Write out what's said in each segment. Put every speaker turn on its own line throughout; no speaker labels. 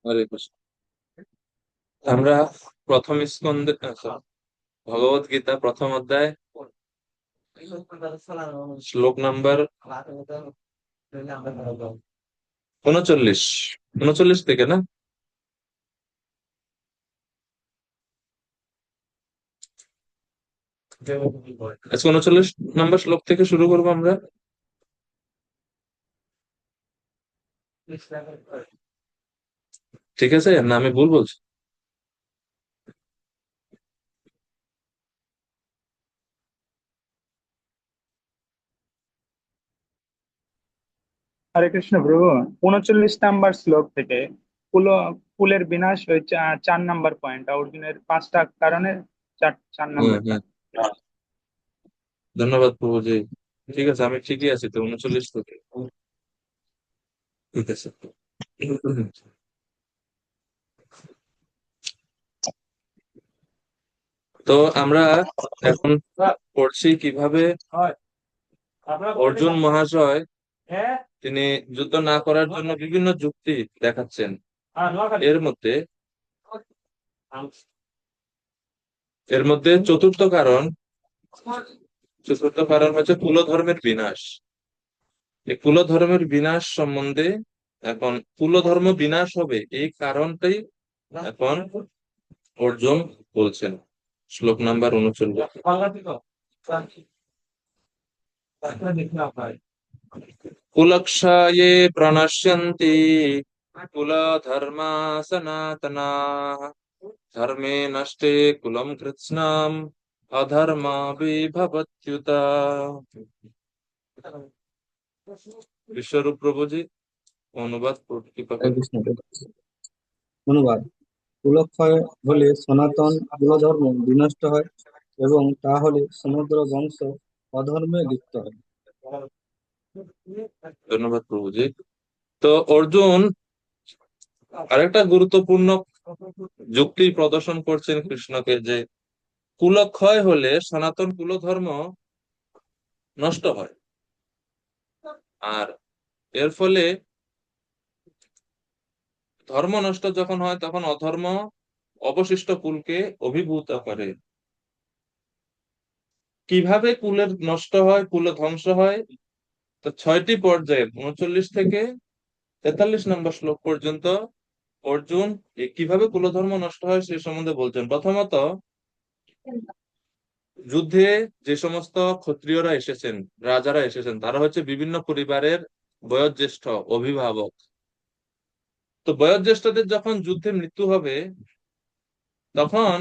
হরে কৃষ্ণ। আমরা প্রথম স্কন্ধে ভগবত গীতা প্রথম অধ্যায় শ্লোক নাম্বার 39 39 থেকে না? আচ্ছা, 39 নাম্বার শ্লোক থেকে শুরু করবো আমরা। ঠিক আছে না? আমি ভুল বলছি?
হরে কৃষ্ণ প্রভু। 39 নাম্বার শ্লোক থেকে কুল কুলের বিনাশ ওই 4 নাম্বার পয়েন্ট, অর্জুনের 5টা কারণে চার চার
হ্যাঁ,
নাম্বারটা।
হ্যাঁ, ধন্যবাদ প্রভুজি। ঠিক আছে, আমি ঠিকই আছি তো 39 থেকে। ঠিক আছে। তো আমরা এখন পড়ছি কিভাবে অর্জুন মহাশয় তিনি যুদ্ধ না করার জন্য বিভিন্ন যুক্তি দেখাচ্ছেন। এর মধ্যে এর মধ্যে চতুর্থ কারণ হচ্ছে কুলধর্মের বিনাশ। এই কুলধর্মের বিনাশ সম্বন্ধে এখন কুলধর্ম বিনাশ হবে এই কারণটাই এখন অর্জুন বলছেন। শ্লোক নাম্বার 39। কুলক্ষয়ে প্রণশ্যন্তি কুলধর্মা সনাতনাঃ ধর্মে নষ্টে কুলম কৃৎস্নাম অধর্মাভিভবত্যুত। বিশ্বরূপ প্রভুজি অনুবাদ কৃপা
হরে
করে।
কৃষ্ণ। অনুবাদ: কুলক্ষয় হলে সনাতন কুলধর্ম বিনষ্ট হয় এবং তা হলে সমগ্র বংশ অধর্মে লিপ্ত হয়।
ধন্যবাদ প্রভুজি। তো অর্জুন আরেকটা গুরুত্বপূর্ণ যুক্তি প্রদর্শন করছেন কৃষ্ণকে, যে কুলক্ষয় হলে সনাতন কুলধর্ম নষ্ট হয়, আর এর ফলে ধর্ম নষ্ট যখন হয় তখন অধর্ম অবশিষ্ট কুলকে অভিভূত করে। কিভাবে কুলের নষ্ট হয়, কুল ধ্বংস হয়? তো 6টি পর্যায়ে 39 থেকে 43 নম্বর শ্লোক পর্যন্ত অর্জুন কিভাবে কুলধর্ম নষ্ট হয় সে সম্বন্ধে বলছেন। প্রথমত, যুদ্ধে যে সমস্ত ক্ষত্রিয়রা এসেছেন, রাজারা এসেছেন, তারা হচ্ছে বিভিন্ন পরিবারের বয়োজ্যেষ্ঠ অভিভাবক। তো বয়োজ্যেষ্ঠদের যখন যুদ্ধে মৃত্যু হবে তখন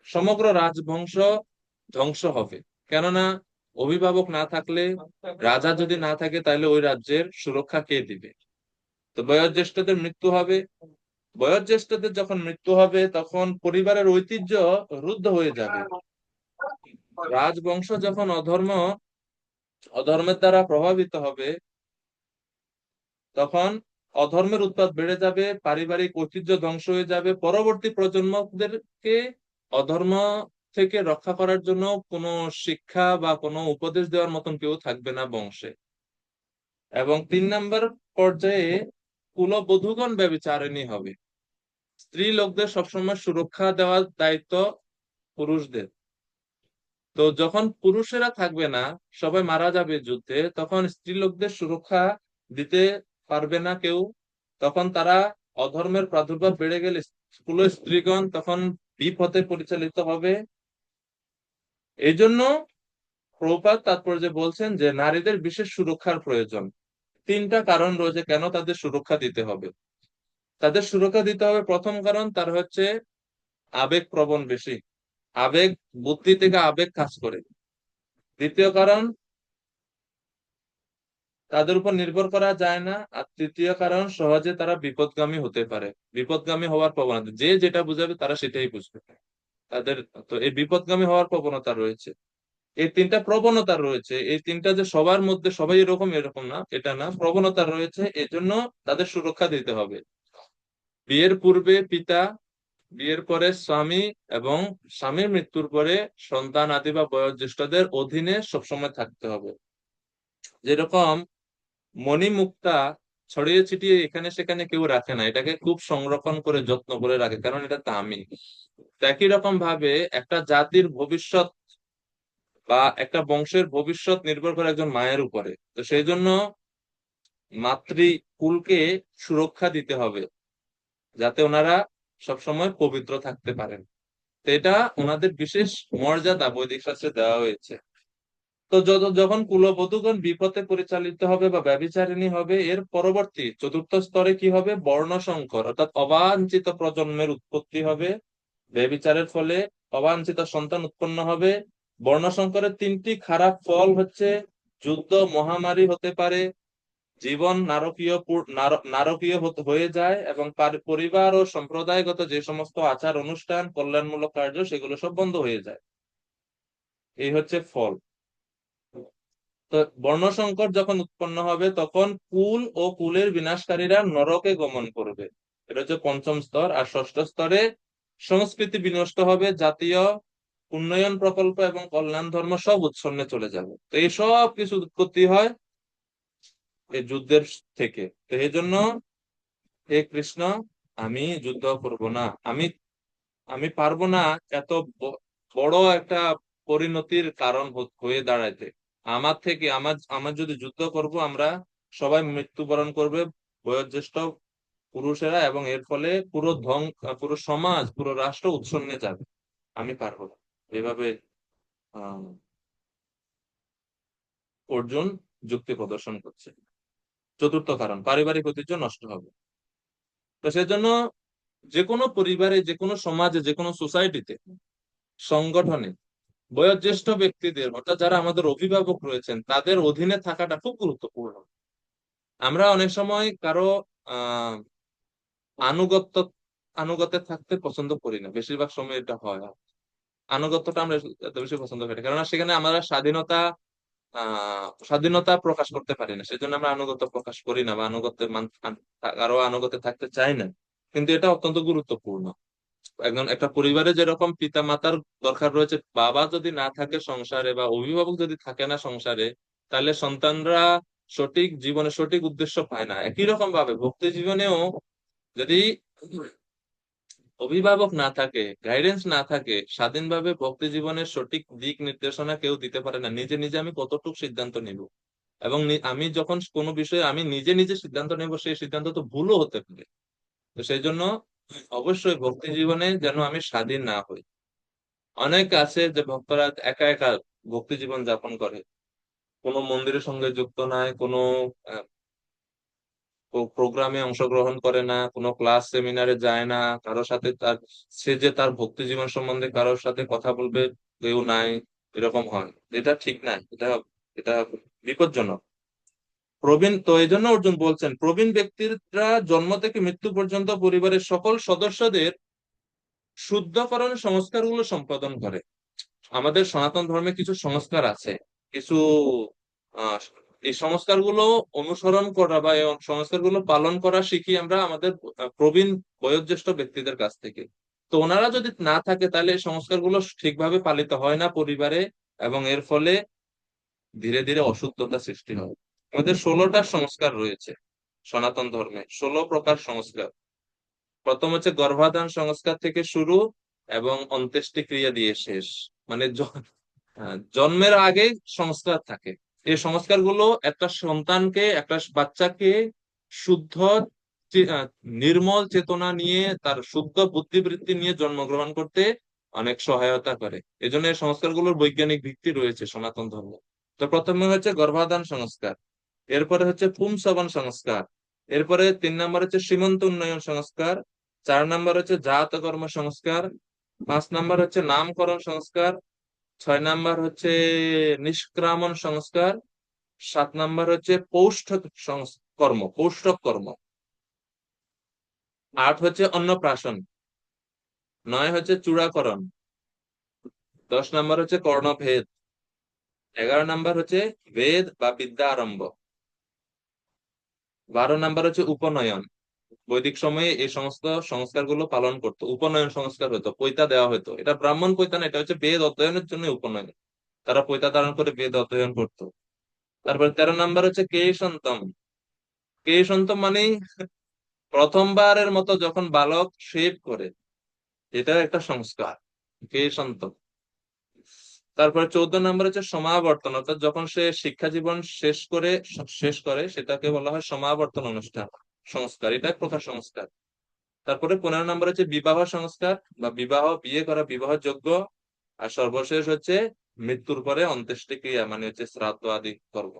সমগ্র রাজবংশ ধ্বংস হবে। কেননা অভিভাবক না থাকলে, রাজা যদি না থাকে, তাহলে ওই রাজ্যের সুরক্ষা কে দিবে? তো বয়োজ্যেষ্ঠদের মৃত্যু হবে। বয়োজ্যেষ্ঠদের যখন মৃত্যু হবে তখন পরিবারের ঐতিহ্য রুদ্ধ হয়ে যাবে। রাজবংশ যখন অধর্মের দ্বারা প্রভাবিত হবে তখন অধর্মের উৎপাত বেড়ে যাবে, পারিবারিক ঐতিহ্য ধ্বংস হয়ে যাবে, পরবর্তী প্রজন্মদেরকে অধর্ম থেকে রক্ষা করার জন্য কোনো শিক্ষা বা কোনো উপদেশ দেওয়ার মতন কেউ থাকবে না বংশে। এবং 3 নম্বর পর্যায়ে কুলবধূগণ ব্যভিচারিণী হবে। স্ত্রী লোকদের সবসময় সুরক্ষা দেওয়ার দায়িত্ব পুরুষদের। তো যখন পুরুষেরা থাকবে না, সবাই মারা যাবে যুদ্ধে, তখন স্ত্রী লোকদের সুরক্ষা দিতে পারবে না কেউ। তখন তারা অধর্মের প্রাদুর্ভাব বেড়ে গেলে কুল স্ত্রীগণ তখন বিপথে পরিচালিত হবে। এই জন্য প্রভুপাদ তাৎপর্যে বলছেন যে নারীদের বিশেষ সুরক্ষার প্রয়োজন। 3টা কারণ রয়েছে কেন তাদের সুরক্ষা দিতে হবে। তাদের সুরক্ষা দিতে হবে, প্রথম কারণ তার হচ্ছে আবেগ প্রবণ বেশি, আবেগ, বুদ্ধি থেকে আবেগ কাজ করে। দ্বিতীয় কারণ, তাদের উপর নির্ভর করা যায় না। আর তৃতীয় কারণ, সহজে তারা বিপদগামী হতে পারে। বিপদগামী হওয়ার প্রবণতা, যে যেটা বুঝাবে তারা সেটাই বুঝবে তাদের। তো এই বিপদগামী হওয়ার প্রবণতা রয়েছে। এই 3টা প্রবণতা রয়েছে। এই 3টা যে সবার মধ্যে সবাই এরকম এরকম না, এটা না, প্রবণতা রয়েছে। এজন্য তাদের সুরক্ষা দিতে হবে। বিয়ের পূর্বে পিতা, বিয়ের পরে স্বামী, এবং স্বামীর মৃত্যুর পরে সন্তান আদি বা বয়োজ্যেষ্ঠদের অধীনে সবসময় থাকতে হবে। যেরকম মণিমুক্তা ছড়িয়ে ছিটিয়ে এখানে সেখানে কেউ রাখে না, এটাকে খুব সংরক্ষণ করে যত্ন করে রাখে, কারণ এটা দামি। তো একই রকম ভাবে একটা জাতির ভবিষ্যৎ বা একটা বংশের ভবিষ্যৎ নির্ভর করে একজন মায়ের উপরে। তো সেই জন্য মাতৃকুলকে সুরক্ষা দিতে হবে, যাতে ওনারা সবসময় পবিত্র থাকতে পারেন। তো এটা ওনাদের বিশেষ মর্যাদা বৈদিক শাস্ত্রে দেওয়া হয়েছে। তো যখন কুলবধূগণ বিপথে পরিচালিত হবে বা ব্যভিচারিণী হবে, এর পরবর্তী চতুর্থ স্তরে কি হবে? বর্ণসংকর, অর্থাৎ অবাঞ্ছিত প্রজন্মের উৎপত্তি হবে। ব্যভিচারের ফলে অবাঞ্ছিত সন্তান উৎপন্ন হবে। বর্ণসংকরের তিনটি খারাপ ফল হচ্ছে যুদ্ধ, মহামারী হতে পারে, জীবন নারকীয় নারকীয় হয়ে যায়, এবং পরিবার ও সম্প্রদায়গত যে সমস্ত আচার অনুষ্ঠান, কল্যাণমূলক কার্য, সেগুলো সব বন্ধ হয়ে যায়। এই হচ্ছে ফল। তো বর্ণসংকর যখন উৎপন্ন হবে, তখন কুল ও কুলের বিনাশকারীরা নরকে গমন করবে। এটা হচ্ছে পঞ্চম স্তর। আর ষষ্ঠ স্তরে সংস্কৃতি বিনষ্ট হবে, জাতীয় উন্নয়ন প্রকল্প এবং কল্যাণ ধর্ম সব উচ্ছন্নে চলে যাবে। তো এই সব কিছু উৎপত্তি হয় এই যুদ্ধের থেকে। তো এই জন্য, হে কৃষ্ণ, আমি যুদ্ধ করব না, আমি আমি পারবো না এত বড় একটা পরিণতির কারণ হয়ে দাঁড়াইতে। আমার থেকে আমার আমার যদি যুদ্ধ করব, আমরা সবাই মৃত্যুবরণ করবে, বয়োজ্যেষ্ঠ পুরুষেরা, এবং এর ফলে পুরো সমাজ, পুরো রাষ্ট্র উচ্ছন্নে যাবে। আমি পারবো না। এভাবে আহ অর্জুন যুক্তি প্রদর্শন করছে। চতুর্থ কারণ, পারিবারিক ঐতিহ্য নষ্ট হবে। তো সেজন্য যে কোনো পরিবারে, যে কোনো সমাজে, যে কোনো সোসাইটিতে, সংগঠনে বয়োজ্যেষ্ঠ ব্যক্তিদের, অর্থাৎ যারা আমাদের অভিভাবক রয়েছেন, তাদের অধীনে থাকাটা খুব গুরুত্বপূর্ণ। আমরা অনেক সময় কারো আহ আনুগত্য আনুগত্যে থাকতে পছন্দ করি না, বেশিরভাগ সময় এটা হয়। আনুগত্যটা আমরা এত বেশি পছন্দ করি না, কেননা সেখানে আমরা স্বাধীনতা প্রকাশ করতে পারি না, সেজন্য আমরা আনুগত্য প্রকাশ করি না, বা কারো আনুগত্যে থাকতে চাই না। কিন্তু এটা অত্যন্ত গুরুত্বপূর্ণ। একটা পরিবারে যেরকম পিতা মাতার দরকার রয়েছে, বাবা যদি না থাকে সংসারে, বা অভিভাবক যদি থাকে না সংসারে, তাহলে সন্তানরা জীবনে সঠিক উদ্দেশ্য পায় না। একই রকম ভাবে ভক্তি জীবনেও যদি অভিভাবক না থাকে, গাইডেন্স না থাকে, স্বাধীনভাবে ভক্তি জীবনের সঠিক দিক নির্দেশনা কেউ দিতে পারে না। নিজে নিজে আমি কতটুকু সিদ্ধান্ত নিব, এবং আমি যখন কোনো বিষয়ে আমি নিজে নিজে সিদ্ধান্ত নেব, সেই সিদ্ধান্ত তো ভুলও হতে পারে। তো সেই জন্য অবশ্যই ভক্তি জীবনে যেন আমি স্বাধীন না হই। অনেক আছে যে ভক্তরা একা একা ভক্তি জীবন যাপন করে, কোনো মন্দিরের সঙ্গে যুক্ত নাই, কোনো প্রোগ্রামে অংশগ্রহণ করে না, কোনো ক্লাস সেমিনারে যায় না, কারোর সাথে সে যে তার ভক্তি জীবন সম্বন্ধে কারোর সাথে কথা বলবে কেউ নাই, এরকম হয়। এটা ঠিক না, এটা এটা বিপজ্জনক। তো এই জন্য অর্জুন বলছেন, প্রবীণ ব্যক্তিরা জন্ম থেকে মৃত্যু পর্যন্ত পরিবারের সকল সদস্যদের শুদ্ধকরণ সংস্কারগুলো সম্পাদন করে। আমাদের সনাতন ধর্মে কিছু সংস্কার আছে, কিছু আহ এই সংস্কারগুলো অনুসরণ করা বা এই সংস্কারগুলো পালন করা শিখি আমরা আমাদের প্রবীণ বয়োজ্যেষ্ঠ ব্যক্তিদের কাছ থেকে। তো ওনারা যদি না থাকে, তাহলে এই সংস্কারগুলো ঠিকভাবে পালিত হয় না পরিবারে, এবং এর ফলে ধীরে ধীরে অশুদ্ধতা সৃষ্টি হয়। আমাদের 16টা সংস্কার রয়েছে সনাতন ধর্মে, 16 প্রকার সংস্কার। প্রথম হচ্ছে গর্ভাধান সংস্কার থেকে শুরু, এবং অন্ত্যেষ্টি ক্রিয়া দিয়ে শেষ। মানে জন্মের আগে সংস্কার থাকে। এই সংস্কারগুলো একটা সন্তানকে, একটা বাচ্চাকে শুদ্ধ আহ, নির্মল চেতনা নিয়ে, তার শুদ্ধ বুদ্ধিবৃত্তি নিয়ে জন্মগ্রহণ করতে অনেক সহায়তা করে। এই জন্য এই সংস্কারগুলোর বৈজ্ঞানিক ভিত্তি রয়েছে সনাতন ধর্মে। তো প্রথমে হচ্ছে গর্ভাধান সংস্কার, এরপরে হচ্ছে পুংসবন সংস্কার, এরপরে 3 নম্বর হচ্ছে সীমন্ত উন্নয়ন সংস্কার, 4 নম্বর হচ্ছে জাত কর্ম সংস্কার, 5 নম্বর হচ্ছে নামকরণ সংস্কার, 6 নম্বর হচ্ছে নিষ্ক্রামণ সংস্কার, 7 নম্বর হচ্ছে পৌষ্ঠক কর্ম, 8 হচ্ছে অন্নপ্রাশন, 9 হচ্ছে চূড়াকরণ, 10 নম্বর হচ্ছে কর্ণভেদ, 11 নম্বর হচ্ছে বেদ বা বিদ্যা আরম্ভ, 12 নম্বর হচ্ছে উপনয়ন। বৈদিক সময়ে এই সমস্ত সংস্কারগুলো পালন করতো। উপনয়ন সংস্কার হতো, পৈতা দেওয়া হতো। এটা ব্রাহ্মণ পৈতা না, এটা হচ্ছে বেদ অধ্যয়নের জন্য উপনয়ন। তারা পৈতা ধারণ করে বেদ অধ্যয়ন করতো। তারপর 13 নম্বর হচ্ছে কেশন্তম, কেশন্ত মানেই প্রথমবারের মতো যখন বালক শেভ করে, এটা একটা সংস্কার, কেশন্ত। তারপরে 14 নম্বর হচ্ছে সমাবর্তন, অর্থাৎ যখন সে শিক্ষা জীবন শেষ করে সেটাকে বলা হয় সমাবর্তন অনুষ্ঠান, সংস্কার, এটা এক প্রকার সংস্কার। তারপরে 15 নম্বর হচ্ছে বিবাহ সংস্কার বা বিবাহ, বিয়ে করা, বিবাহ যোগ্য। আর সর্বশেষ হচ্ছে মৃত্যুর পরে অন্ত্যেষ্টিক্রিয়া, মানে হচ্ছে শ্রাদ্ধ আদি কর্ম।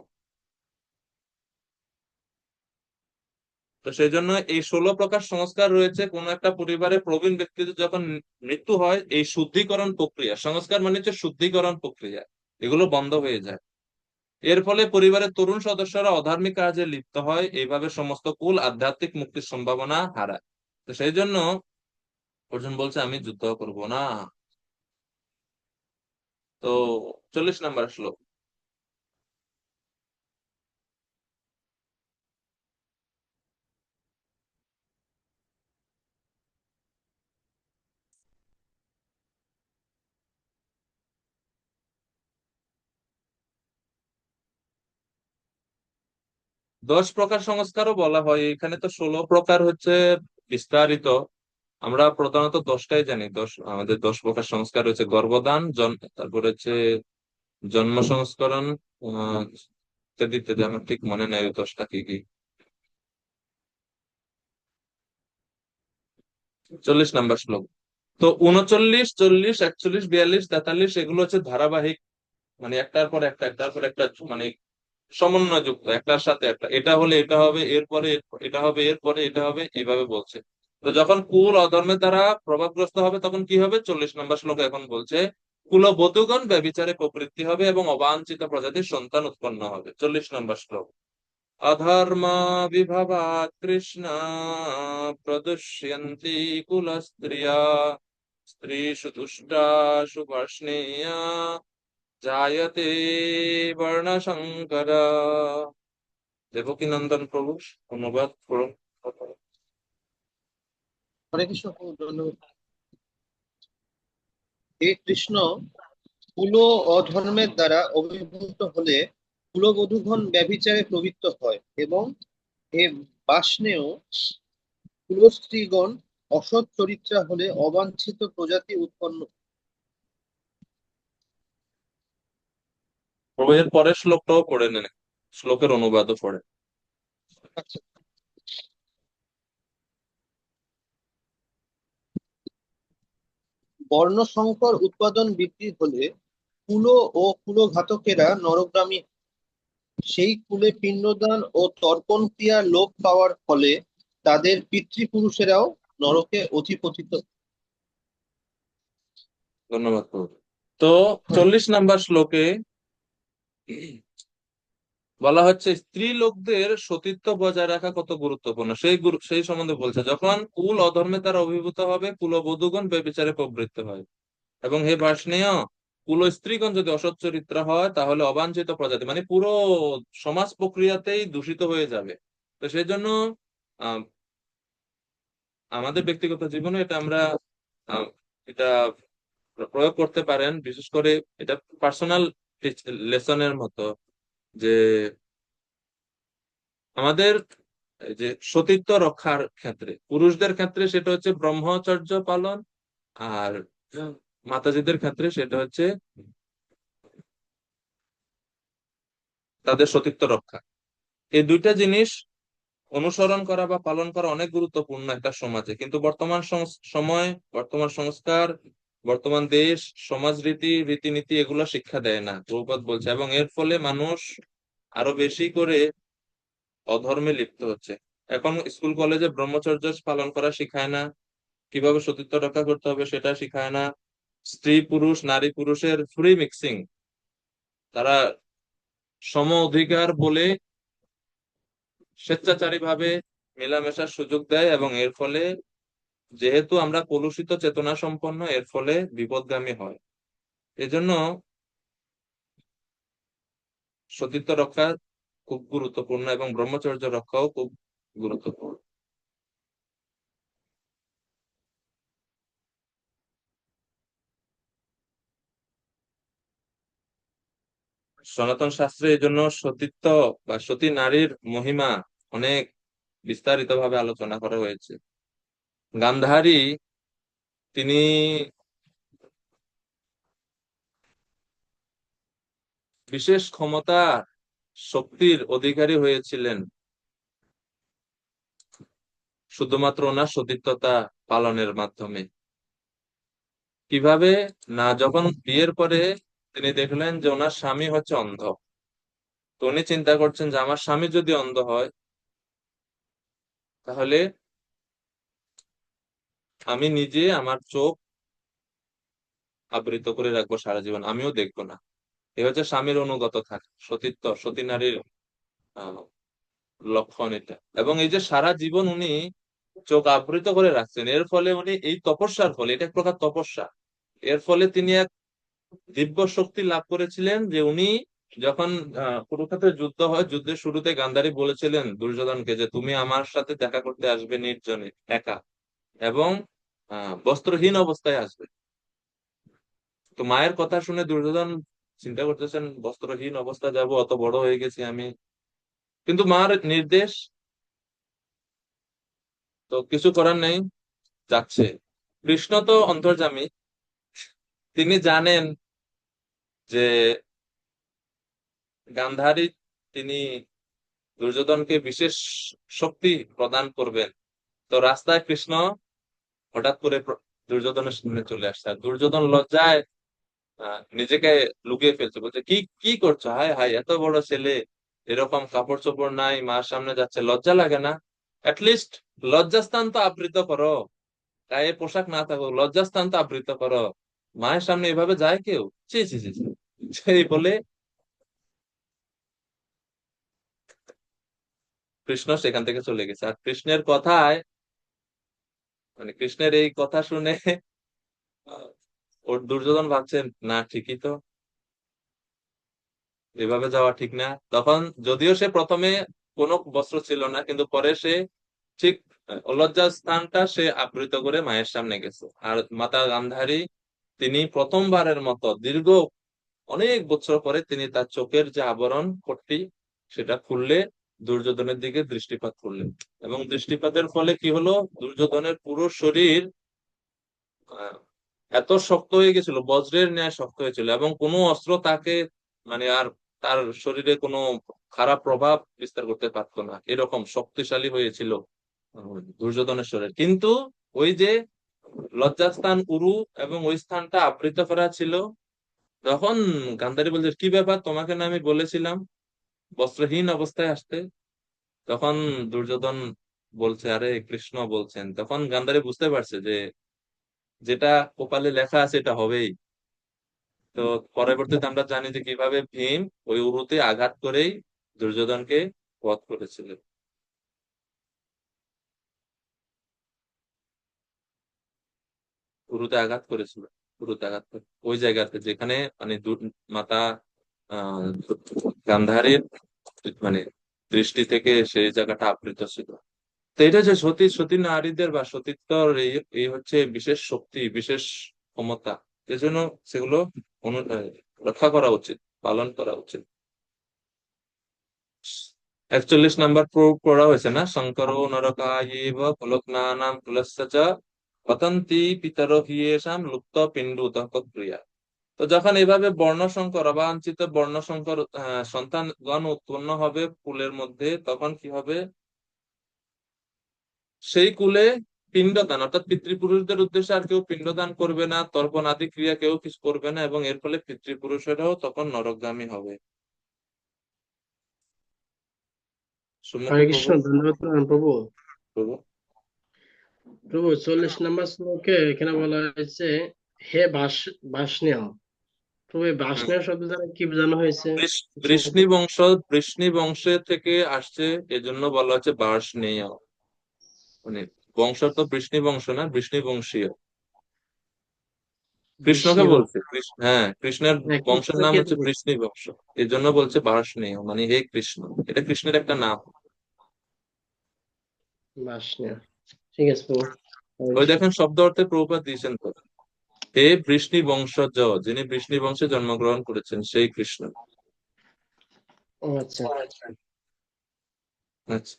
তো সেই জন্য এই 16 প্রকার সংস্কার রয়েছে। কোন একটা পরিবারে প্রবীণ ব্যক্তিদের যখন মৃত্যু হয়, এই শুদ্ধিকরণ প্রক্রিয়া, সংস্কার মানে হচ্ছে শুদ্ধিকরণ প্রক্রিয়া, এগুলো বন্ধ হয়ে যায়। এর ফলে পরিবারের তরুণ সদস্যরা অধার্মিক কাজে লিপ্ত হয়, এইভাবে সমস্ত কুল আধ্যাত্মিক মুক্তির সম্ভাবনা হারায়। তো সেই জন্য অর্জুন বলছে আমি যুদ্ধ করব না। তো 40 নম্বর শ্লোক। 10 প্রকার সংস্কারও বলা হয়, এখানে তো 16 প্রকার হচ্ছে বিস্তারিত। আমরা প্রধানত 10টাই জানি। আমাদের 10 প্রকার সংস্কার হচ্ছে গর্ভধান, তারপর হচ্ছে জন্ম সংস্করণ, আহ ইত্যাদি ইত্যাদি। আমার ঠিক মনে নাই ওই 10টা কি কি। 40 নম্বর শ্লোক। তো 39, 40, 41, 42, 43 এগুলো হচ্ছে ধারাবাহিক, মানে একটার পর একটা, একটার পর একটা, মানে সমন্বয় যুক্ত, একটার সাথে একটা। এটা হলে এটা হবে, এরপরে এটা হবে, এরপরে এটা হবে, এইভাবে বলছে। তো যখন কুল অধর্মের দ্বারা প্রভাবগ্রস্ত হবে তখন কি হবে? 40 নম্বর শ্লোক এখন বলছে, কুলবধূগণ ব্যভিচারে প্রবৃত্তি হবে এবং অবাঞ্ছিত প্রজাতির সন্তান উৎপন্ন হবে। 40 নম্বর শ্লোক। অধর্ম বিভবা কৃষ্ণা প্রদুষ্যন্তি কুলস্ত্রিয়া স্ত্রীষু দুষ্টাসু বর্ষ্ণেয়া জায়তে বর্ণশঙ্কর। দেবকীনন্দন প্রভু অনুবাদ করুন।
হরে কৃষ্ণ প্রভু, ধন্যবাদ। হে কৃষ্ণ, কুল ও অধর্মের দ্বারা অভিভূত হলে কুলবধূগণ ব্যভিচারে প্রবৃত্ত হয় এবং হে বাষ্ণেয়, কুলস্ত্রীগণ অসৎ চরিত্রা হলে অবাঞ্ছিত প্রজাতি উৎপন্ন।
প্রভু এর পরের শ্লোকটাও পড়ে নেন, শ্লোকের অনুবাদও পড়ে।
আচ্ছা, বর্ণ সংকর উৎপাদন বৃদ্ধি হলে কুল ও কুলঘাতকেরা নরকগামী, সেই কুলে পিণ্ডদান ও তর্পণ ক্রিয়ার লোপ পাওয়ার ফলে তাদের পিতৃপুরুষেরাও নরকে অধিপতিত।
ধন্যবাদ প্রভু। তো 40 নম্বর শ্লোকে বলা হচ্ছে স্ত্রী লোকদের সতীত্ব বজায় রাখা কত গুরুত্বপূর্ণ, সেই সম্বন্ধে বলছে। যখন কুল অধর্মে তারা অভিভূত হবে, কুলবধূগণ ব্যভিচারে প্রবৃত্ত হয় এবং হে ভার্ষ্ণেয়, কুল স্ত্রীগণ যদি অসৎ চরিত্র হয় তাহলে অবাঞ্ছিত প্রজাতি, মানে পুরো সমাজ প্রক্রিয়াতেই দূষিত হয়ে যাবে। তো সেই জন্য আহ, আমাদের ব্যক্তিগত জীবনে এটা আমরা আহ, এটা প্রয়োগ করতে পারেন। বিশেষ করে এটা পার্সোনাল লেসনের মতো, যে আমাদের এই যে সতীত্ব রক্ষার ক্ষেত্রে, পুরুষদের ক্ষেত্রে সেটা হচ্ছে ব্রহ্মচর্য পালন, আর মাতাজিদের ক্ষেত্রে সেটা হচ্ছে তাদের সতীত্ব রক্ষা। এই দুইটা জিনিস অনুসরণ করা বা পালন করা অনেক গুরুত্বপূর্ণ একটা সমাজে। কিন্তু বর্তমান সময়, বর্তমান সংস্কার, বর্তমান দেশ, সমাজ রীতিনীতি এগুলো শিক্ষা দেয় না, প্রভুপাদ বলছে। এবং এর ফলে মানুষ আরো বেশি করে অধর্মে লিপ্ত হচ্ছে। এখন স্কুল কলেজে ব্রহ্মচর্য পালন করা শিখায় না, কিভাবে সতীত্ব রক্ষা করতে হবে সেটা শিখায় না। স্ত্রী পুরুষ, নারী পুরুষের ফ্রি মিক্সিং, তারা সম অধিকার বলে স্বেচ্ছাচারী ভাবে মেলামেশার সুযোগ দেয়, এবং এর ফলে যেহেতু আমরা কলুষিত চেতনা সম্পন্ন, এর ফলে বিপদগামী হয়। এজন্য সতীত্ব রক্ষা খুব গুরুত্বপূর্ণ এবং ব্রহ্মচর্য রক্ষাও খুব গুরুত্বপূর্ণ। সনাতন শাস্ত্রে এই জন্য সতীত্ব বা সতী নারীর মহিমা অনেক বিস্তারিত ভাবে আলোচনা করা হয়েছে। গান্ধারী তিনি বিশেষ ক্ষমতা শক্তির অধিকারী হয়েছিলেন শুধুমাত্র ওনার সতীর্থতা পালনের মাধ্যমে। কিভাবে? না, যখন বিয়ের পরে তিনি দেখলেন যে ওনার স্বামী হচ্ছে অন্ধ, তো উনি চিন্তা করছেন যে আমার স্বামী যদি অন্ধ হয় তাহলে আমি নিজে আমার চোখ আবৃত করে রাখবো সারা জীবন, আমিও দেখবো না। এ হচ্ছে স্বামীর অনুগত থাকা, সতীত্ব, সতী নারীর আহ, লক্ষণ এটা। এবং এই যে সারা জীবন উনি চোখ আবৃত করে রাখছেন, এর ফলে উনি এই তপস্যার ফলে, এটা এক প্রকার তপস্যা, এর ফলে তিনি এক দিব্য শক্তি লাভ করেছিলেন যে উনি যখন কুরুক্ষেত্রের যুদ্ধ হয়, যুদ্ধের শুরুতে গান্ধারী বলেছিলেন দুর্যোধনকে যে তুমি আমার সাথে দেখা করতে আসবে নির্জনে, একা, এবং বস্ত্রহীন অবস্থায় আসবে। তো মায়ের কথা শুনে দুর্যোধন চিন্তা করতেছেন বস্ত্রহীন অবস্থায় যাব, অত বড় হয়ে গেছি আমি, কিন্তু মার নির্দেশ, তো কিছু করার নেই, যাচ্ছে। কৃষ্ণ তো অন্তর্যামী, তিনি জানেন যে গান্ধারী তিনি দুর্যোধনকে বিশেষ শক্তি প্রদান করবেন। তো রাস্তায় কৃষ্ণ হঠাৎ করে দুর্যোধনের সামনে চলে আসছে, আর দুর্যোধন লজ্জায় নিজেকে লুকিয়ে ফেলছে, বলছে কি কি করছো, হায় হায়, এত বড় ছেলে, এরকম কাপড় চোপড় নাই, মার সামনে যাচ্ছে, লজ্জা লাগে না? অ্যাটলিস্ট লজ্জাস্থান তো আবৃত করো, গায়ে পোশাক না থাকুক, লজ্জাস্থান তো আবৃত করো। মায়ের সামনে এভাবে যায় কেউ? ছি ছি ছি ছি। সেই বলে কৃষ্ণ সেখান থেকে চলে গেছে। আর কৃষ্ণের কথায়, মানে কৃষ্ণের এই কথা শুনে আহ, ওর দুর্যোধন ভাবছে না, ঠিকই তো, এভাবে যাওয়া ঠিক না। তখন যদিও সে প্রথমে কোনো বস্ত্র ছিল না, কিন্তু পরে সে ঠিক লজ্জা স্থানটা সে আবৃত করে মায়ের সামনে গেছে। আর মাতা গান্ধারী তিনি প্রথমবারের মতো দীর্ঘ অনেক বছর পরে তিনি তার চোখের যে আবরণ পট্টি সেটা খুললে দুর্যোধনের দিকে দৃষ্টিপাত করলেন। এবং দৃষ্টিপাতের ফলে কি হলো, দুর্যোধনের পুরো শরীর আহ, এত শক্ত হয়ে গেছিল, বজ্রের ন্যায় শক্ত হয়েছিল, এবং কোনো অস্ত্র তাকে, মানে আর তার শরীরে কোনো খারাপ প্রভাব বিস্তার করতে পারতো না, এরকম শক্তিশালী হয়েছিল দুর্যোধনের শরীর। কিন্তু ওই যে লজ্জাস্থান উরু এবং ওই স্থানটা আবৃত করা ছিল, তখন গান্ধারী বলছে কি ব্যাপার, তোমাকে না আমি বলেছিলাম বস্ত্রহীন অবস্থায় আসতে? তখন দুর্যোধন বলছে আরে কৃষ্ণ বলছেন। তখন গান্ধারী বুঝতে পারছে যে যেটা কপালে লেখা আছে এটা হবেই। তো পরবর্তীতে আমরা জানি যে কিভাবে ভীম ওই উরুতে আঘাত করেই দুর্যোধনকে বধ করেছিলেন। উরুতে আঘাত করেছিল, উরুতে আঘাত করে ওই জায়গাতে যেখানে মানে মাতা আহ গান্ধারীর মানে দৃষ্টি থেকে সেই জায়গাটা আবৃত ছিল। তো এটা যে সতী সতী নারীদের বা সতীত্বর এই হচ্ছে বিশেষ শক্তি, বিশেষ ক্ষমতা, এজন্য সেগুলো রক্ষা করা উচিত, পালন করা উচিত। 41 নাম্বার প্রুভ করা হয়েছে না, শঙ্করো নরকায়েব কুলগ্নানাম কুলস্য চ পতন্তি পিতরো হিয়েষাম লুপ্ত পিণ্ডুদক ক্রিয়া। তো যখন এইভাবে বর্ণসংকর, অবাঞ্ছিত বর্ণসংকর সন্তানগণ উৎপন্ন হবে কুলের মধ্যে, তখন কি হবে, সেই কুলে পিণ্ডদান, অর্থাৎ পিতৃপুরুষদের উদ্দেশ্যে আর কেউ পিণ্ডদান করবে না, তর্পণ আদি ক্রিয়া কেউ কিছু করবে না, এবং এর ফলে পিতৃপুরুষেরাও তখন নরকগামী হবে। সুমুখ
হরে
প্রভু।
কৃষ্ণ, ধন্যবাদ প্রভু।
প্রভু।
প্রভু 40 নম্বর শ্লোকে এখানে বলা হয়েছে হে বাষ্ণেয়। প্রভু এই
হুম।
বাষ্ণেয় শব্দ দ্বারা কি বোঝানো হয়েছে?
বৃষ্ণি বংশ, বৃষ্ণি বংশে থেকে আসছে, এজন্য বলা হচ্ছে বার্ষ্ণেয়। মানে বংশ তো বৃষ্ণি বংশ না, বৃষ্ণি বংশীয়। কৃষ্ণকে
বৃষ্ণি
বলছে, হ্যাঁ, কৃষ্ণের
হ্যাঁ,
বংশের নাম
কৃষ্ণকে
হচ্ছে বৃষ্ণি বংশ, এই জন্য বলছে বার্ষ্ণেয়, মানে হে কৃষ্ণ, এটা কৃষ্ণের একটা নাম।
বাষ্ণেয়। ঠিক আছে প্রভু, হরে
ওই
কৃষ্ণ।
দেখেন শব্দ অর্থে প্রভুপাদ দিয়েছেন তো, হে বৃষ্ণি বংশজ, যিনি বৃষ্ণি বংশে জন্মগ্রহণ করেছেন সেই কৃষ্ণ।
ও আচ্ছা।
আচ্ছা।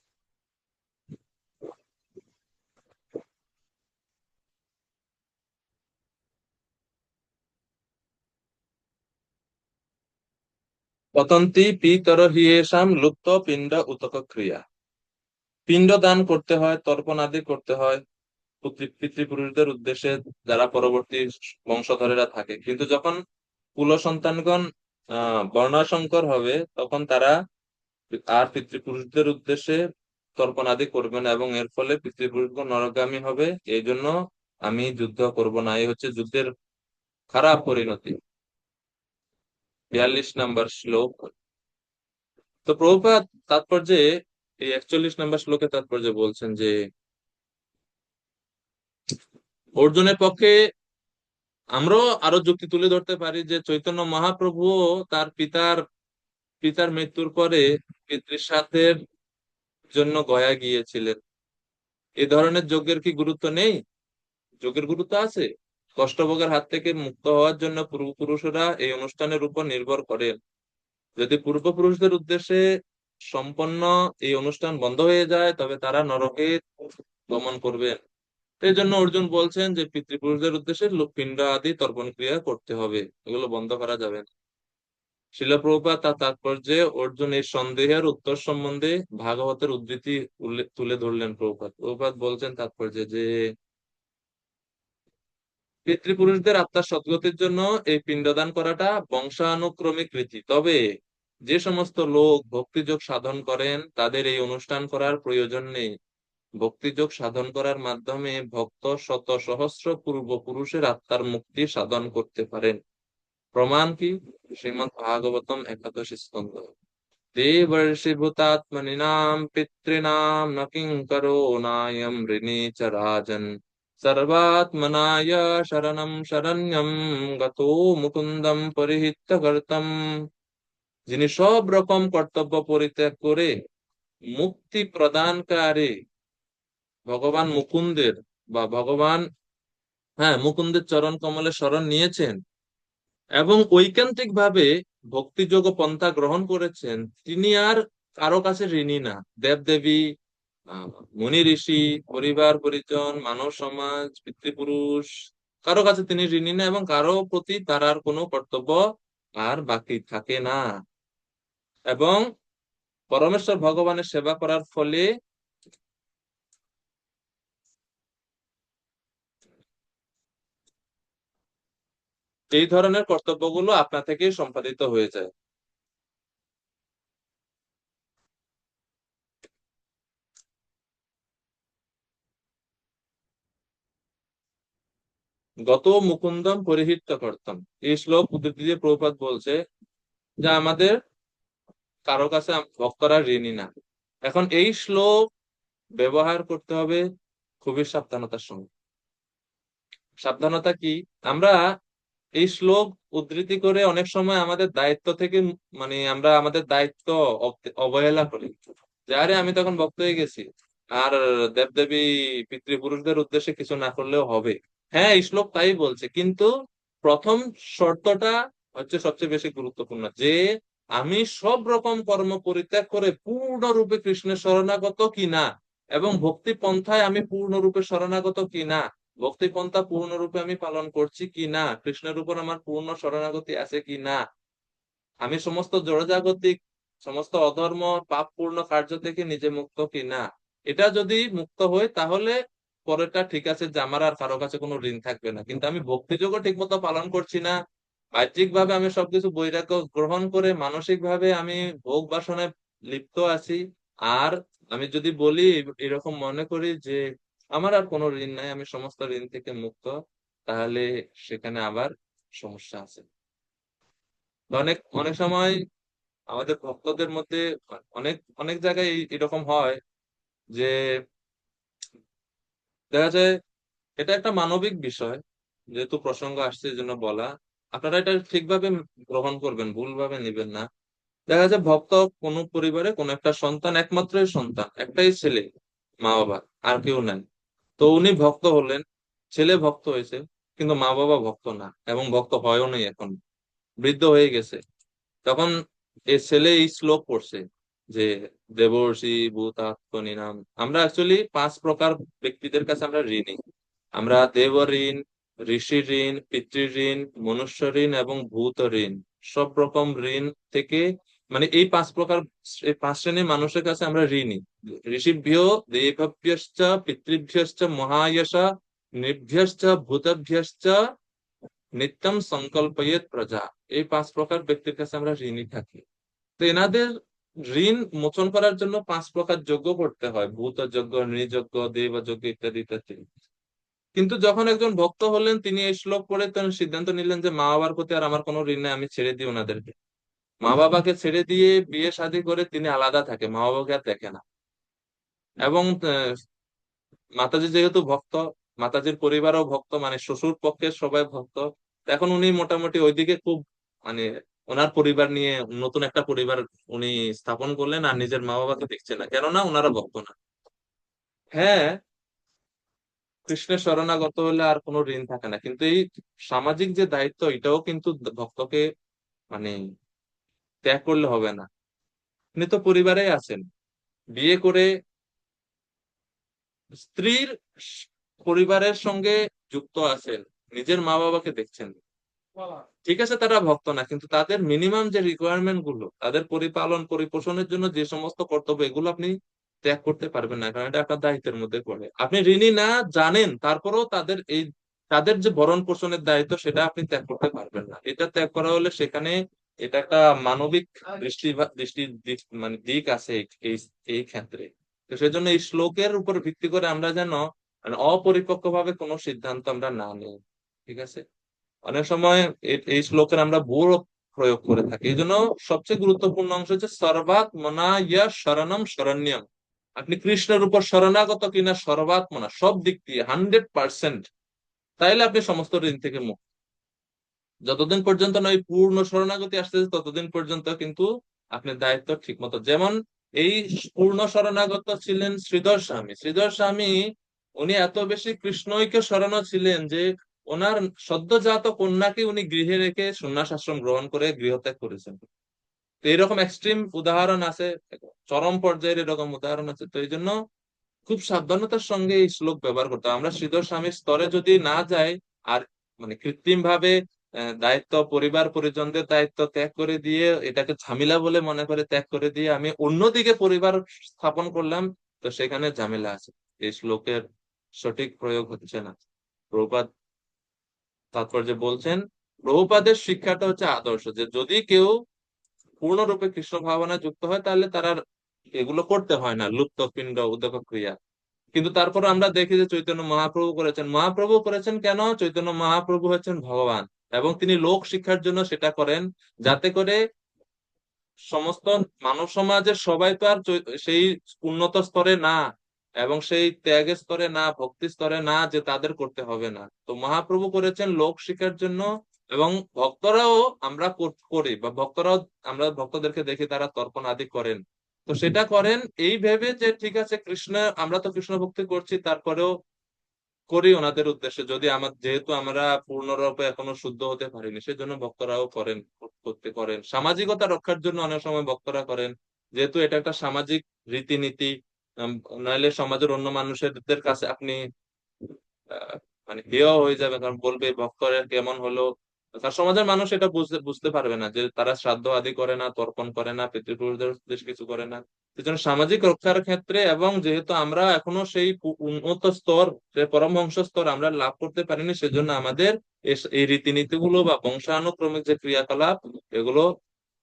পতন্তি পিতর হিয়েষাম লুপ্ত পিণ্ড উতক ক্রিয়া। পিণ্ড দান করতে হয়, তর্পণ আদি করতে হয় পিতৃপুরুষদের উদ্দেশ্যে, যারা পরবর্তী বংশধরেরা থাকে। কিন্তু যখন কুল সন্তানগণ বর্ণাসংকর হবে, তখন তারা আর পিতৃপুরুষদের উদ্দেশ্যে তর্পণ আদি করবে না, এবং এর ফলে পিতৃপুরুষগণ নরকগামী হবে। এই জন্য আমি যুদ্ধ করব না, এই হচ্ছে যুদ্ধের খারাপ পরিণতি। 42 নম্বর শ্লোক। তো প্রভুপাদ তাৎপর্যে এই 41 নম্বর শ্লোকে তাৎপর্যে বলছেন যে অর্জুনের পক্ষে আমরাও আরো যুক্তি তুলে ধরতে পারি যে চৈতন্য মহাপ্রভু তার পিতার পিতার মৃত্যুর পরে পিতৃশ্রাদ্ধের জন্য গয়া গিয়েছিলেন। এ ধরনের যজ্ঞের কি গুরুত্ব নেই? যজ্ঞের গুরুত্ব আছে। কষ্টভোগের হাত থেকে মুক্ত হওয়ার জন্য পূর্বপুরুষরা এই অনুষ্ঠানের উপর নির্ভর করেন। যদি পূর্বপুরুষদের উদ্দেশ্যে সম্পন্ন এই অনুষ্ঠান বন্ধ হয়ে যায়, তবে তারা নরকে গমন করবেন। এই জন্য অর্জুন বলছেন যে পিতৃপুরুষদের উদ্দেশ্যে পিণ্ড আদি তর্পণ ক্রিয়া করতে হবে, এগুলো বন্ধ করা যাবে না। শিল প্রভুপাদ তার তাৎপর্যে অর্জুন এই সন্দেহের উত্তর সম্বন্ধে ভাগবতের উদ্ধৃতি তুলে ধরলেন। প্রভুপাদ বলছেন তাৎপর্যে যে পিতৃপুরুষদের আত্মার সদ্গতির জন্য এই পিণ্ডদান করাটা বংশানুক্রমিক রীতি। তবে যে সমস্ত লোক ভক্তিযোগ সাধন করেন, তাদের এই অনুষ্ঠান করার প্রয়োজন নেই। ভক্তিযোগ সাধন করার মাধ্যমে ভক্ত শত সহস্র পূর্বপুরুষের আত্মার মুক্তি সাধন করতে পারেন। প্রমাণ কি? শ্রীমদ্ ভাগবতম 11 স্কন্ধ। দেবর্ষি ভূতাত্মনিনাম পিতৃনাম ন কিঙ্করো নায়ম ঋণী চ রাজন সর্বাত্মনায় শরণম শরণ্যম গতো মুকুন্দম পরিহিত কর্তম। যিনি সব রকম কর্তব্য পরিত্যাগ করে মুক্তি প্রদানকারী ভগবান মুকুন্দের বা ভগবান মুকুন্দের চরণ কমলে শরণ নিয়েছেন এবং ঐকান্তিক ভাবে ভক্তিযোগ পন্থা গ্রহণ করেছেন, তিনি আর কারো কাছে ঋণী না। দেবদেবী, মুনি ঋষি, পরিবার পরিজন, মানব সমাজ, পিতৃপুরুষ, কারো কাছে তিনি ঋণী না, এবং কারো প্রতি তার আর কোনো কর্তব্য আর বাকি থাকে না। এবং পরমেশ্বর ভগবানের সেবা করার ফলে এই ধরনের কর্তব্যগুলো আপনা থেকেই সম্পাদিত হয়ে যায়। গত মুকুন্দম পরিহিত করতাম, এই শ্লোক উদ্ধৃতি দিয়ে প্রভুপাদ বলছে যে আমাদের কারো কাছে ভক্তরা ঋণী না। এখন এই শ্লোক ব্যবহার করতে হবে খুবই সাবধানতার সঙ্গে। সাবধানতা কি? আমরা এই শ্লোক উদ্ধৃতি করে অনেক সময় আমাদের দায়িত্ব থেকে আমরা আমাদের দায়িত্ব অবহেলা করি, যে আরে আমি তখন ভক্ত হয়ে গেছি, আর দেবদেবী পিতৃপুরুষদের উদ্দেশ্যে কিছু না করলেও হবে। হ্যাঁ, এই শ্লোক তাই বলছে, কিন্তু প্রথম শর্তটা হচ্ছে সবচেয়ে বেশি গুরুত্বপূর্ণ, যে আমি সব রকম কর্ম পরিত্যাগ করে পূর্ণরূপে কৃষ্ণের শরণাগত কিনা, এবং ভক্তি পন্থায় আমি পূর্ণরূপে শরণাগত কিনা, ভক্তি পন্থা পূর্ণরূপে আমি পালন করছি কিনা, কৃষ্ণের উপর আমার পূর্ণ শরণাগতি আছে কিনা, আমি সমস্ত জড়জাগতিক সমস্ত অধর্ম পাপপূর্ণ কার্য থেকে নিজে মুক্ত কিনা। এটা যদি মুক্ত হয়, তাহলে পরেরটা ঠিক আছে, যে আমার আর কারো কাছে কোনো ঋণ থাকবে না। কিন্তু আমি ভক্তিযোগও ঠিক মতো পালন করছি না, বাহ্যিক ভাবে আমি সবকিছু বৈরাগ্য গ্রহণ করে মানসিক ভাবে আমি ভোগ বাসনায় লিপ্ত আছি, আর আমি যদি বলি এরকম মনে করি যে আমার আর কোনো ঋণ নাই, আমি সমস্ত ঋণ থেকে মুক্ত, তাহলে সেখানে আবার সমস্যা আছে। অনেক অনেক সময় আমাদের ভক্তদের মধ্যে অনেক অনেক জায়গায় এরকম হয় যে দেখা যায়, এটা একটা মানবিক বিষয়, যেহেতু প্রসঙ্গ আসছে এই জন্য বলা, আপনারা এটা ঠিকভাবে গ্রহণ করবেন, ভুলভাবে নিবেন না। দেখা যায় ভক্ত কোন পরিবারে কোন একটা সন্তান, একমাত্রই সন্তান, একটাই ছেলে, মা বাবা আর কেউ নাই। তো উনি ভক্ত হলেন, ছেলে ভক্ত হয়েছে, কিন্তু মা বাবা ভক্ত না, এবং ভক্ত হয়ও নেই, এখন বৃদ্ধ হয়ে গেছে। তখন এই ছেলে এই শ্লোক পড়ছে যে দেবর্ষি ভূতাত্মনিনাম। আমরা অ্যাকচুয়ালি 5 প্রকার ব্যক্তিদের কাছে আমরা ঋণী। আমরা দেব ঋণ, ঋষি ঋণ, পিতৃ ঋণ, মনুষ্য ঋণ এবং ভূত ঋণ। সব রকম ঋণ থেকে, মানে এই 5 প্রকার, এই 5 শ্রেণীর মানুষের কাছে আমরা ঋণী। ঋষিভ্য দেবভ্যশ্চ পিতৃভ্যশ্চ মহায়শা নিভ্যশ্চ ভূতভ্যশ্চ নিত্যম সংকল্পয়েত প্রজা। এই 5 প্রকার ব্যক্তির কাছে আমরা ঋণী থাকি। তো এনাদের ঋণ মোচন করার জন্য 5 প্রকার যজ্ঞ করতে হয়, ভূত যজ্ঞ, নৃযজ্ঞ, দেব যজ্ঞ ইত্যাদি ইত্যাদি। কিন্তু যখন একজন ভক্ত হলেন, তিনি এই শ্লোক পড়ে তখন সিদ্ধান্ত নিলেন যে মা বাবার প্রতি আর আমার কোনো ঋণ নেই, আমি ছেড়ে দিই ওনাদেরকে। মা বাবাকে ছেড়ে দিয়ে বিয়ে শাদী করে তিনি আলাদা থাকে, মা বাবাকে আর দেখে না। এবং মাতাজি যেহেতু ভক্ত, মাতাজির পরিবারও ভক্ত, মানে শ্বশুর পক্ষের সবাই ভক্ত। এখন উনি মোটামুটি ওইদিকে খুব, মানে ওনার পরিবার নিয়ে নতুন একটা পরিবার উনি স্থাপন করলেন, আর নিজের মা বাবাকে দেখছে না, কেননা ওনারা ভক্ত না। হ্যাঁ, কৃষ্ণের শরণাগত হলে আর কোনো ঋণ থাকে না, কিন্তু এই সামাজিক যে দায়িত্ব, এটাও কিন্তু ভক্তকে মানে ত্যাগ করলে হবে না। উনি তো পরিবারে আছেন, বিয়ে করে স্ত্রীর পরিবারের সঙ্গে যুক্ত আছেন, নিজের মা বাবাকে দেখছেন। ঠিক আছে, তারা ভক্ত না, কিন্তু তাদের মিনিমাম যে রিকোয়ারমেন্ট গুলো, তাদের পরিপালন পরিপোষণের জন্য যে সমস্ত কর্তব্য, এগুলো আপনি ত্যাগ করতে পারবেন না, কারণ এটা আপনার দায়িত্বের মধ্যে পড়ে। আপনি ঋণী না জানেন, তারপরেও তাদের যে ভরণ পোষণের দায়িত্ব, সেটা আপনি ত্যাগ করতে পারবেন না। এটা ত্যাগ করা হলে সেখানে এটা একটা মানবিক মানে দিক আছে এই এই ক্ষেত্রে। তো সেজন্য এই শ্লোকের উপর ভিত্তি করে আমরা যেন মানে অপরিপক্ক ভাবে কোনো সিদ্ধান্ত আমরা না নিই। ঠিক আছে, অনেক সময় এই শ্লোকের আমরা ভুল প্রয়োগ করে থাকি। এই জন্য সবচেয়ে গুরুত্বপূর্ণ অংশ হচ্ছে সর্বাত্মনা ইয়া শরণম শরণ্যম। আপনি কৃষ্ণের উপর শরণাগত কিনা, সর্বাত্মনা সব দিক দিয়ে 100%, তাইলে আপনি সমস্ত ঋণ থেকে মুক্ত। যতদিন পর্যন্ত না ওই পূর্ণ শরণাগতি আসতেছে, ততদিন পর্যন্ত কিন্তু আপনার দায়িত্ব ঠিক মতো। যেমন এই পূর্ণ শরণাগত ছিলেন শ্রীধর স্বামী। শ্রীধর স্বামী উনি এত বেশি কৃষ্ণৈক্য শরণ ছিলেন যে ওনার সদ্যজাত কন্যাকে উনি গৃহে রেখে সন্ন্যাস আশ্রম গ্রহণ করে গৃহত্যাগ করেছেন। তো এরকম এক্সট্রিম উদাহরণ আছে, চরম পর্যায়ের এরকম উদাহরণ আছে। তো এই জন্য খুব সাবধানতার সঙ্গে এই শ্লোক ব্যবহার করতে হবে। আমরা শ্রীধর স্বামীর স্তরে যদি না যাই, আর মানে কৃত্রিম ভাবে দায়িত্ব, পরিবার পরিজনদের দায়িত্ব ত্যাগ করে দিয়ে, এটাকে ঝামেলা বলে মনে করে ত্যাগ করে দিয়ে আমি অন্যদিকে পরিবার স্থাপন করলাম, তো সেখানে ঝামেলা আছে। এই শ্লোকের সঠিক প্রয়োগ হচ্ছে না। প্রভুপাদ তাৎপর্য বলছেন, প্রভুপাদের শিক্ষাটা হচ্ছে আদর্শ, যে যদি কেউ পূর্ণরূপে কৃষ্ণ ভাবনায় যুক্ত হয়, তাহলে তারা আর এগুলো করতে হয় না, লুপ্ত পিণ্ড উদ্যোগ ক্রিয়া। কিন্তু তারপর আমরা দেখি যে চৈতন্য মহাপ্রভু করেছেন। মহাপ্রভু করেছেন কেন? চৈতন্য মহাপ্রভু হচ্ছেন ভগবান, এবং তিনি লোক শিক্ষার জন্য সেটা করেন, যাতে করে সমস্ত মানব সমাজের সবাই তো আর সেই উন্নত স্তরে না, এবং সেই ত্যাগের স্তরে না, ভক্তি স্তরে না, যে তাদের করতে হবে না। তো মহাপ্রভু করেছেন লোক শিক্ষার জন্য, এবং ভক্তরাও আমরা করি, বা ভক্তরাও আমরা ভক্তদেরকে দেখি তারা তর্পণ আদি করেন। তো সেটা করেন এই ভেবে যে ঠিক আছে, কৃষ্ণ, আমরা তো কৃষ্ণ ভক্তি করছি, তারপরেও করি ওনাদের উদ্দেশ্যে, যদি যেহেতু আমরা পূর্ণরূপে এখনো শুদ্ধ হতে পারিনি, সেজন্য ভক্তরাও করেন, করতে করেন। সামাজিকতা রক্ষার জন্য অনেক সময় ভক্তরা করেন, যেহেতু এটা একটা সামাজিক রীতিনীতি। নাহলে সমাজের অন্য মানুষদের কাছে আপনি মানে হেয় হয়ে যাবে, কারণ বলবে ভক্তরা কেমন হলো। তার সমাজের মানুষ এটা বুঝতে বুঝতে পারবে না যে তারা শ্রাদ্ধ আদি করে না, তর্পণ করে না, পিতৃপুরুষদের উদ্দেশ্যে কিছু করে না। সেজন্য সামাজিক রক্ষার ক্ষেত্রে, এবং যেহেতু আমরা এখনো সেই উন্নত স্তর, সেই পরমহংস স্তর আমরা লাভ করতে পারিনি, সেজন্য আমাদের এই রীতিনীতিগুলো বা বংশানুক্রমিক যে ক্রিয়াকলাপ, এগুলো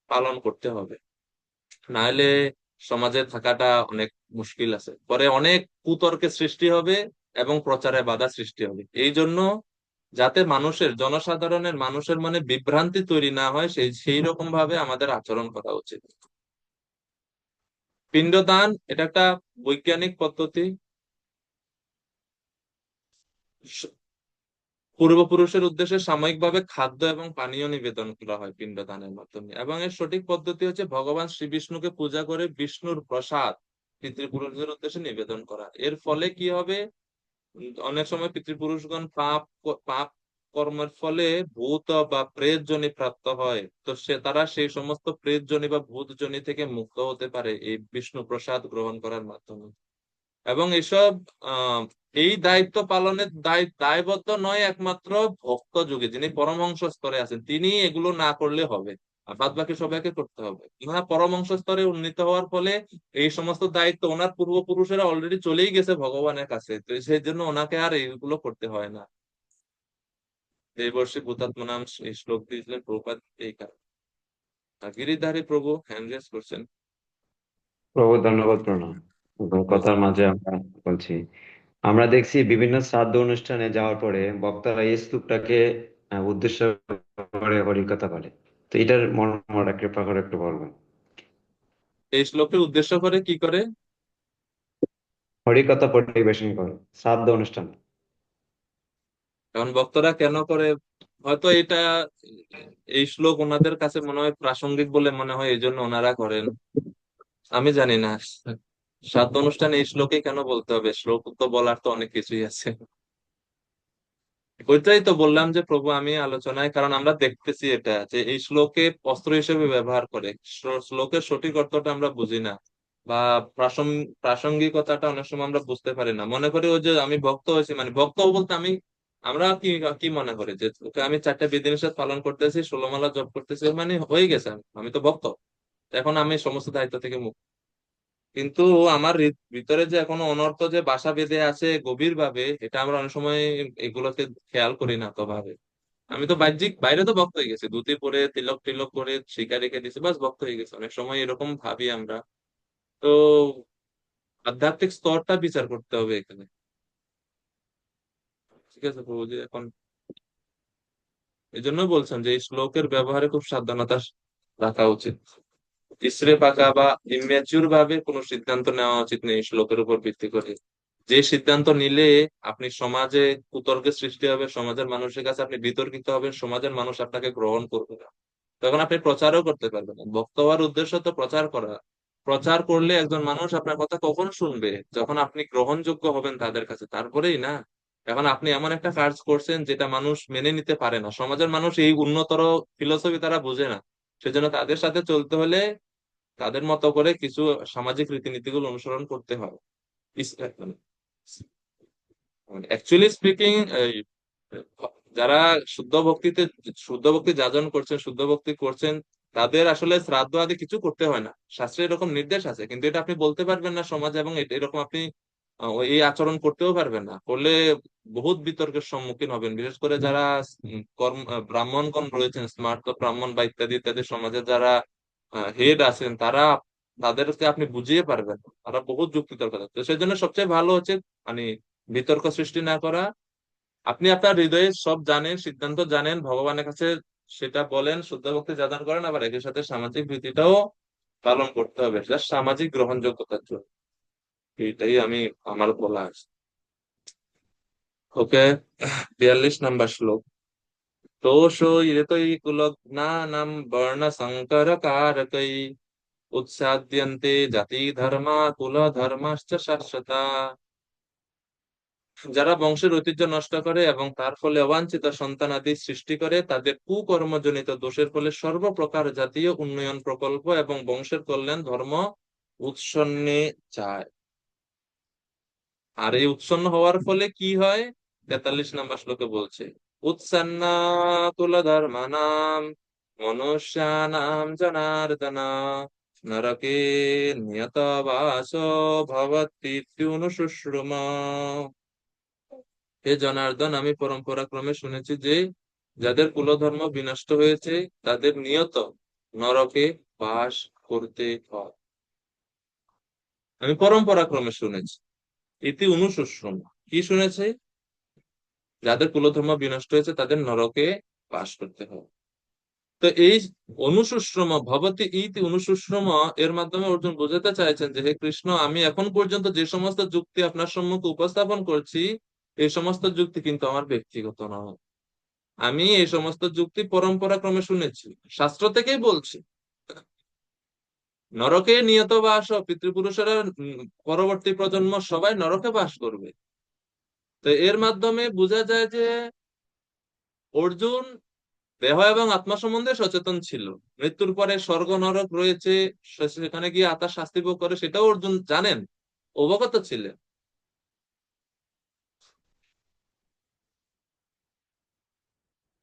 পালন করতে হবে। নাহলে সমাজে থাকাটা অনেক মুশকিল আছে, পরে অনেক কুতর্কের সৃষ্টি হবে এবং প্রচারে বাধা সৃষ্টি হবে। এই জন্য যাতে জনসাধারণের মানুষের মনে বিভ্রান্তি তৈরি না হয়, সেই রকম ভাবে আমাদের আচরণ করা উচিত। পিণ্ডদান এটা একটা বৈজ্ঞানিক পদ্ধতি। পূর্বপুরুষের উদ্দেশ্যে সাময়িকভাবে খাদ্য এবং পানীয় নিবেদন করা হয় পিণ্ডদানের মাধ্যমে, এবং এর সঠিক পদ্ধতি হচ্ছে ভগবান শ্রী বিষ্ণুকে পূজা করে বিষ্ণুর প্রসাদ পিতৃপুরুষদের উদ্দেশ্যে নিবেদন করা। এর ফলে কি হবে? অনেক সময় পিতৃপুরুষগণ পাপ কর্মের ফলে ভূত বা প্রেত যোনি প্রাপ্ত হয়, তো তারা সেই সমস্ত প্রেত যোনি বা ভূত যোনি থেকে মুক্ত হতে পারে এই বিষ্ণু প্রসাদ গ্রহণ করার মাধ্যমে। এবং এসব এই দায়িত্ব পালনের দায়বদ্ধ নয় একমাত্র ভক্ত যুগে, যিনি পরমহংস স্তরে আছেন, তিনি এগুলো না করলে হবে। আর বাদ বাকি সবাইকে করতে হবে। ওনার পরমংশ স্তরে উন্নীত হওয়ার ফলে এই সমস্ত দায়িত্ব ওনার পূর্বপুরুষেরা অলরেডি চলেই গেছে ভগবানের কাছে, তো সেই জন্য ওনাকে আর এইগুলো করতে হয় না। দেবর্ষি ভূতাত্মনাম এই শ্লোক দিয়েছিলেন প্রভুপাদ এই কারণে। আর গিরিধারী প্রভু হ্যান্ড রেজ করছেন।
প্রভু ধন্যবাদ, প্রণাম। কথার মাঝে আমরা বলছি, আমরা দেখছি বিভিন্ন শ্রাদ্ধ অনুষ্ঠানে যাওয়ার পরে বক্তারা এই স্তূপটাকে উদ্দেশ্য করে হরিকথা বলে। তো এটার মর্মটা কৃপা করে একটু বলবেন।
এই শ্লোকের উদ্দেশ্য করে কি করে?
হরিকথা পরিবেশন করে শ্রাদ্ধ অনুষ্ঠানে।
কারণ ভক্তরা কেন করে, হয়তো এটা এই শ্লোক ওনাদের কাছে মনে হয় প্রাসঙ্গিক বলে মনে হয়, এই জন্য ওনারা করেন, আমি জানি না। শ্রাদ্ধ অনুষ্ঠানে এই শ্লোকে কেন বলতে হবে? শ্লোক তো বলার তো অনেক কিছুই আছে। ওইটাই তো বললাম যে প্রভু আমি আলোচনায়, কারণ আমরা দেখতেছি এটা যে এই শ্লোকে অস্ত্র হিসেবে ব্যবহার করে, শ্লোকের সঠিক অর্থটা আমরা বুঝি না, বা প্রাসঙ্গিকতাটা অনেক সময় আমরা বুঝতে পারি না। মনে করি ওই যে আমি ভক্ত হয়েছি, মানে ভক্ত বলতে আমি, আমরা কি কি মনে করি যে ওকে আমি 4টা বিধিনিষেধ পালন করতেছি, 16 মালা জপ করতেছি, মানে হয়ে গেছে, আমি তো ভক্ত, এখন আমি সমস্ত দায়িত্ব থেকে মুক্ত। কিন্তু আমার ভিতরে যে এখনো অনর্থ যে বাসা বেঁধে আছে গভীর ভাবে, এটা আমরা অনেক সময় এগুলোকে খেয়াল করি না তো ভাবে। আমি তো বাহ্যিক বাইরে তো ভক্ত হয়ে গেছি, ধুতি পরে তিলক টিলক করে শিকা রেখে দিছি, বাস ভক্ত হয়ে গেছে। অনেক সময় এরকম ভাবি আমরা। তো আধ্যাত্মিক স্তরটা বিচার করতে হবে এখানে। ঠিক আছে প্রভুজি, এখন এই জন্য বলছেন যে এই শ্লোকের ব্যবহারে খুব সাবধানতা রাখা উচিত। ইসরে পাকা বা ইম্যাচিউর ভাবে কোনো সিদ্ধান্ত নেওয়া উচিত নেই এই শ্লোকের উপর ভিত্তি করে। যে সিদ্ধান্ত নিলে আপনি সমাজে কুতর্কের সৃষ্টি হবে, সমাজের মানুষের কাছে আপনি বিতর্কিত হবেন, সমাজের মানুষ আপনাকে গ্রহণ করবে না, তখন আপনি প্রচারও করতে পারবেন না। ভক্ত হওয়ার উদ্দেশ্য তো প্রচার করা। প্রচার করলে একজন মানুষ আপনার কথা কখন শুনবে? যখন আপনি গ্রহণযোগ্য হবেন তাদের কাছে, তারপরেই না। এখন আপনি এমন একটা কাজ করছেন যেটা মানুষ মেনে নিতে পারে না, সমাজের মানুষ এই উন্নতর ফিলোসফি তারা বুঝে না, সেজন্য তাদের সাথে চলতে হলে তাদের মতো করে কিছু সামাজিক রীতিনীতিগুলো অনুসরণ করতে হয়। অ্যাকচুয়ালি স্পিকিং, যারা শুদ্ধ ভক্তি যাজন করছেন, শুদ্ধ ভক্তি করছেন, তাদের আসলে শ্রাদ্ধ আদি কিছু করতে হয় না। শাস্ত্রে এরকম নির্দেশ আছে, কিন্তু এটা আপনি বলতে পারবেন না সমাজে, এবং এরকম আপনি এই আচরণ করতেও পারবেন না। করলে বহুত বিতর্কের সম্মুখীন হবেন, বিশেষ করে যারা ব্রাহ্মণগণ রয়েছেন, স্মার্ত ব্রাহ্মণ বা ইত্যাদি ইত্যাদি সমাজের যারা হেড আছেন, তাদেরকে আপনি বুঝিয়ে পারবেন না। তারা বহুত যুক্তি তর্ক করছে। তো সেই জন্য সবচেয়ে ভালো হচ্ছে মানে বিতর্ক সৃষ্টি না করা। আপনি আপনার হৃদয়ে সব জানেন, সিদ্ধান্ত জানেন, ভগবানের কাছে সেটা বলেন, শুদ্ধ ভক্তি যাদন করেন, আবার একই সাথে সামাজিক রীতিটাও পালন করতে হবে, সেটা সামাজিক গ্রহণযোগ্যতার জন্য। এইটাই আমি আমার বলা আছে। ওকে, 42 নম্বর শ্লোক। দোষো ইয়তৈ কুলঘ্নানাম বর্ণ সংকর কারকৈ উৎসাদ্যন্তে জাতি ধর্মা কুল ধর্মাশ্চ শাশ্বতা। যারা বংশের ঐতিহ্য নষ্ট করে এবং তার ফলে অবাঞ্ছিত সন্তানাদি সৃষ্টি করে, তাদের কুকর্মজনিত দোষের ফলে সর্বপ্রকার জাতীয় উন্নয়ন প্রকল্প এবং বংশের কল্যাণ ধর্ম উৎসন্নে যায়। আর এই উৎসন্ন হওয়ার ফলে কি হয়? 43 নম্বর শ্লোকে বলছে, উৎসন্না কুল ধর্মানাম মনুষ্যানাম জনার্দনা নরকে নিয়ত বাস ভবতীত্যনুশুশ্রুমা। হে জনার্দন, আমি পরম্পরা ক্রমে শুনেছি যে যাদের কুলধর্ম বিনষ্ট হয়েছে তাদের নিয়ত নরকে বাস করতে হয়। আমি পরম্পরা ক্রমে শুনেছি, ইতি অনুশুশ্রম, কি শুনেছে? যাদের কুলধর্ম বিনষ্ট হয়েছে তাদের নরকে বাস করতে হয়। তো এই অনুশুশ্রম ভবতি ইতি অনুশুশ্রম, এর মাধ্যমে অর্জুন বোঝাতে চাইছেন যে হে কৃষ্ণ, আমি এখন পর্যন্ত যে সমস্ত যুক্তি আপনার সম্মুখে উপস্থাপন করছি, এই সমস্ত যুক্তি কিন্তু আমার ব্যক্তিগত নয়। আমি এই সমস্ত যুক্তি পরম্পরা ক্রমে শুনেছি, শাস্ত্র থেকেই বলছি। নরকে নিয়ত বাস, পিতৃপুরুষেরা পরবর্তী প্রজন্ম সবাই নরকে বাস করবে। তো এর মাধ্যমে বোঝা যায় যে অর্জুন দেহ এবং আত্মা সম্বন্ধে সচেতন ছিল। মৃত্যুর পরে স্বর্গ নরক রয়েছে, সেখানে গিয়ে আত্মা শাস্তি ভোগ করে, সেটাও অর্জুন জানেন, অবগত ছিলেন।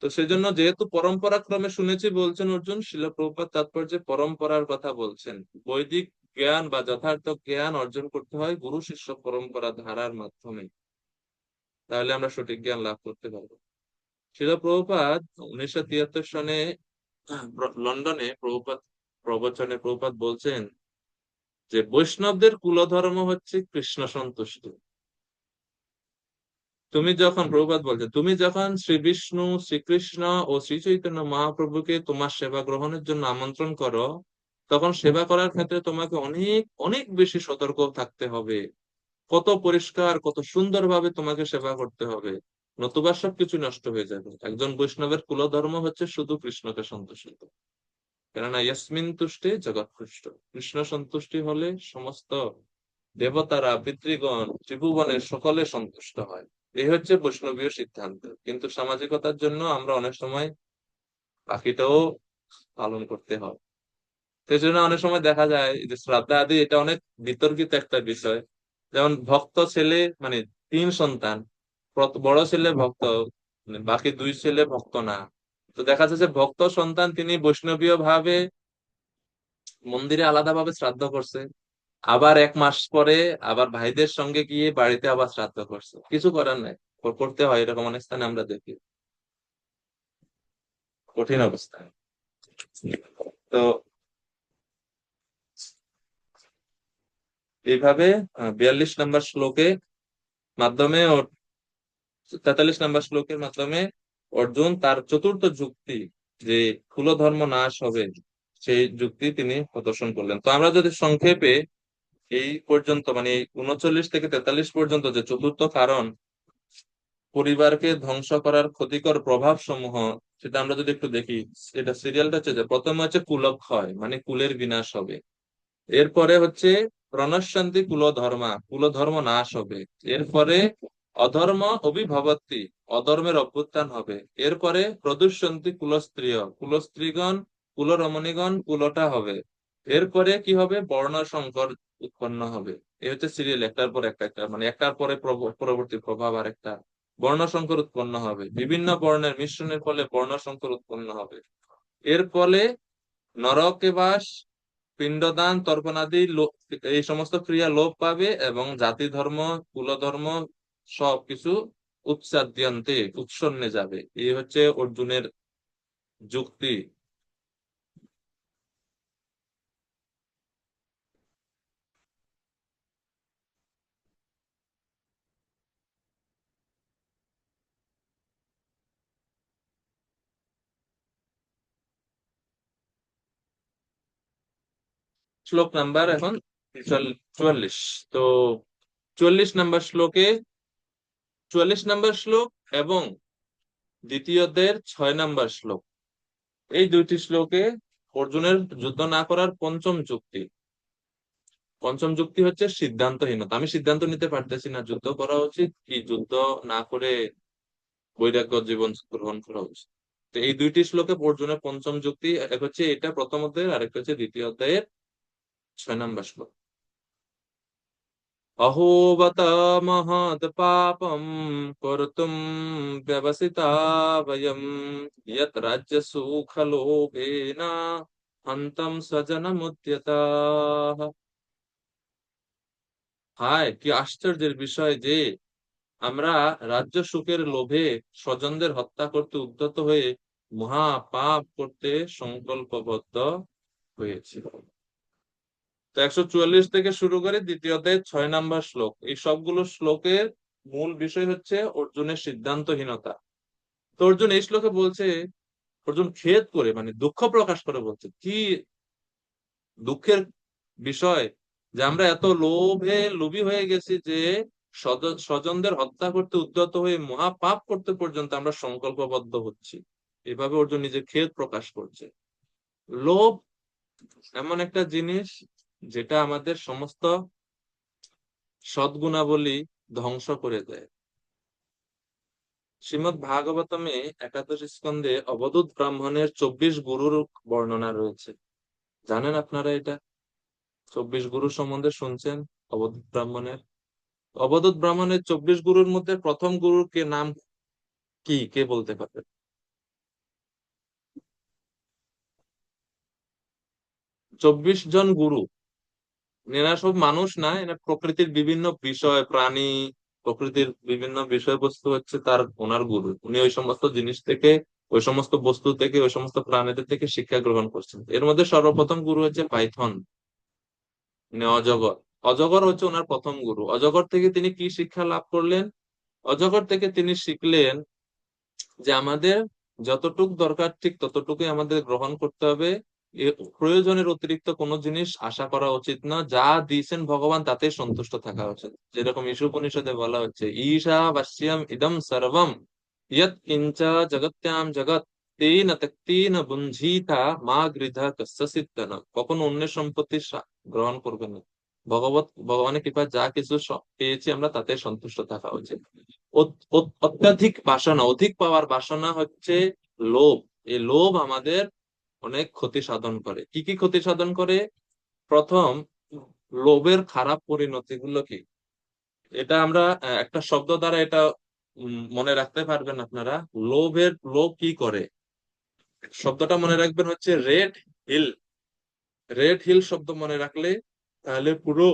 তো সেজন্য যেহেতু পরম্পরা ক্রমে শুনেছি বলছেন অর্জুন, শিলা প্রভুপাদ তাৎপর্যে পরম্পরার কথা বলছেন। বৈদিক জ্ঞান বা যথার্থ জ্ঞান অর্জন করতে হয় গুরু শিষ্য পরম্পরা ধারার মাধ্যমে, তাহলে আমরা সঠিক জ্ঞান লাভ করতে পারবো। শিলা প্রভুপাদ 1973 সনে লন্ডনে প্রবচনে প্রভুপাদ বলছেন যে বৈষ্ণবদের কুলধর্ম হচ্ছে কৃষ্ণ সন্তুষ্টি। প্রভুপাদ বলছে, তুমি যখন শ্রী বিষ্ণু, শ্রীকৃষ্ণ ও শ্রী চৈতন্য মহাপ্রভুকে তোমার সেবা গ্রহণের জন্য আমন্ত্রণ করো, তখন সেবা করার ক্ষেত্রে তোমাকে অনেক অনেক বেশি সতর্ক থাকতে হবে। কত পরিষ্কার, কত সুন্দরভাবে তোমাকে সেবা করতে হবে, নতুবা সবকিছু নষ্ট হয়ে যাবে। একজন বৈষ্ণবের কুলধর্ম হচ্ছে শুধু কৃষ্ণকে সন্তুষ্ট, কেননা ইয়াসমিন তুষ্টে জগৎ পুষ্ট। কৃষ্ণ সন্তুষ্টি হলে সমস্ত দেবতারা, পিতৃগণ, ত্রিভুবনের সকলে সন্তুষ্ট হয়। এই হচ্ছে বৈষ্ণবীয় সিদ্ধান্ত। কিন্তু সামাজিকতার জন্য আমরা অনেক সময় বাকিটাও পালন করতে হয়। সেই জন্য অনেক সময় দেখা যায় যে শ্রাদ্ধা আদি এটা অনেক বিতর্কিত একটা বিষয়। যেমন ভক্ত ছেলে, মানে 3 সন্তান, বড় ছেলে ভক্ত, মানে বাকি 2 ছেলে ভক্ত না। তো দেখা যাচ্ছে যে ভক্ত সন্তান তিনি বৈষ্ণবীয় ভাবে মন্দিরে আলাদাভাবে শ্রাদ্ধ করছে, আবার 1 মাস পরে আবার ভাইদের সঙ্গে গিয়ে বাড়িতে আবার শ্রাদ্ধ করছে। কিছু করার নাই, করতে হয়, এরকম অনেক স্থানে আমরা দেখি। কঠিন অবস্থা। তো এইভাবে 42 নম্বর শ্লোকে মাধ্যমে ও 43 নম্বর শ্লোকের মাধ্যমে অর্জুন তার চতুর্থ যুক্তি, যে কুলধর্ম নাশ হবে, সেই যুক্তি তিনি প্রদর্শন করলেন। তো আমরা যদি সংক্ষেপে এই পর্যন্ত, মানে এই 39 থেকে 43 পর্যন্ত যে চতুর্থ কারণ পরিবারকে ধ্বংস করার ক্ষতিকর প্রভাব সমূহ, সেটা আমরা যদি একটু দেখি, এটা সিরিয়ালটা হচ্ছে যে প্রথমে হচ্ছে কুলক্ষয়, মানে কুলের বিনাশ হবে। এরপরে হচ্ছে প্রণশান্তি কুলধর্মা, কুলধর্ম নাশ হবে। এরপরে অধর্ম অভিভবতি, অধর্মের অভ্যুত্থান হবে। এরপরে প্রদুষ্যন্তি কুলস্ত্রিয়, কুলস্ত্রীগণ, কুলরমণীগণ কুলটা হবে। এরপরে কি হবে, বর্ণ সংকর উৎপন্ন হবে। এই হচ্ছে সিরিয়াল, একটার পর একটা একটা, মানে একটার পরে পরবর্তী প্রভাব আর একটা। বর্ণ সংকর উৎপন্ন হবে, বিভিন্ন বর্ণের মিশ্রণের ফলে বর্ণ সংকর উৎপন্ন হবে। এর ফলে নরকে বাস, পিণ্ডদান, তর্পণাদি এই সমস্ত ক্রিয়া লোপ পাবে এবং জাতি ধর্ম, কুলধর্ম সবকিছু উচ্চাদ্যন্তে, উৎসন্নে যাবে। এই হচ্ছে অর্জুনের যুক্তি। শ্লোক নাম্বার এখন 44। তো 44 নম্বর শ্লোক এবং দ্বিতীয় অধ্যায়ের 6 নম্বর শ্লোক, এই দুইটি শ্লোকে অর্জুনের যুদ্ধ না করার পঞ্চম যুক্তি হচ্ছে সিদ্ধান্তহীনতা। আমি সিদ্ধান্ত নিতে পারতেছি না যুদ্ধ করা উচিত কি যুদ্ধ না করে বৈরাগ্য জীবন গ্রহণ করা উচিত। তো এই দুইটি শ্লোকে অর্জুনের পঞ্চম যুক্তি, এক হচ্ছে এটা প্রথম অধ্যায়ের, আরেকটা হচ্ছে দ্বিতীয় অধ্যায়ের 6 নম্বর শ্লোক। অহোবত মহৎ পাপম কর্তুম ব্যবসিতা বয়ম ইয়ৎ রাজ্য সুখ লোভেন হন্তম স্বজনমুদ্যতাঃ। হায়, কি আশ্চর্যের বিষয় যে আমরা রাজ্য সুখের লোভে স্বজনদের হত্যা করতে উদ্যত হয়ে মহা পাপ করতে সংকল্পবদ্ধ হয়েছি। তো 144 থেকে শুরু করে দ্বিতীয় অধ্যায়ের 6 নম্বর শ্লোক, এই সবগুলো শ্লোকের মূল বিষয় হচ্ছে অর্জুনের সিদ্ধান্তহীনতা। তো অর্জুন এই শ্লোকে বলছে, অর্জুন খেদ করে, মানে দুঃখ প্রকাশ করে বলছে, কি দুঃখের বিষয় যে আমরা এত লোভী হয়ে গেছি যে স্বজনদের হত্যা করতে উদ্যত হয়ে মহা পাপ করতে পর্যন্ত আমরা সংকল্পবদ্ধ হচ্ছি। এভাবে অর্জুন নিজের খেদ প্রকাশ করছে। লোভ এমন একটা জিনিস যেটা আমাদের সমস্ত সদ্গুণাবলী ধ্বংস করে দেয়। শ্রীমদ ভাগবতমে 11 স্কন্ধে অবধূত ব্রাহ্মণের 24 গুরুর বর্ণনা রয়েছে। জানেন আপনারা এটা? 24 গুরু সম্বন্ধে শুনছেন? অবধূত ব্রাহ্মণের 24 গুরুর মধ্যে প্রথম গুরুর নাম কি, কে বলতে পারবে? 24 জন গুরু, এরা সব মানুষ না, এরা প্রকৃতির বিভিন্ন বিষয়, প্রাণী, প্রকৃতির বিভিন্ন বিষয়বস্তু হচ্ছে তার ওনার গুরু। উনি ওই সমস্ত জিনিস থেকে, ওই সমস্ত বস্তু থেকে, ওই সমস্ত প্রাণীদের থেকে শিক্ষা গ্রহণ করছেন। এর মধ্যে সর্বপ্রথম গুরু হচ্ছে পাইথন, মানে অজগর। অজগর হচ্ছে ওনার প্রথম গুরু। অজগর থেকে তিনি কি শিক্ষা লাভ করলেন? অজগর থেকে তিনি শিখলেন যে আমাদের যতটুক দরকার ঠিক ততটুকুই আমাদের গ্রহণ করতে হবে। প্রয়োজনের অতিরিক্ত কোনো জিনিস আশা করা উচিত না। যা দিয়েছেন ভগবান তাতে সন্তুষ্ট থাকা উচিত। যেরকম ঈশোপনিষদে বলা হচ্ছে, ঈশা বাস্যাম ইদম সর্বম ইয়ৎ কিঞ্চ জগত্যাম জগৎ তেন তেন বুঞ্জিতা মা গৃধা কস্যচিত্তন। কখনো অন্যের সম্পত্তি গ্রহণ করবে না। ভগবানের কৃপা যা কিছু পেয়েছি আমরা তাতে সন্তুষ্ট থাকা উচিত। অত্যাধিক বাসনা, অধিক পাওয়ার বাসনা হচ্ছে লোভ। এই লোভ আমাদের অনেক ক্ষতি সাধন করে। কি কি ক্ষতি সাধন করে? প্রথম, লোভের খারাপ পরিণতি গুলো কি, এটা আমরা একটা শব্দ দ্বারা এটা মনে রাখতে পারবেন আপনারা। লোভ কি করে, শব্দটা মনে রাখবেন হচ্ছে রেড হিল। রেড হিল শব্দ মনে রাখলে তাহলে পুরো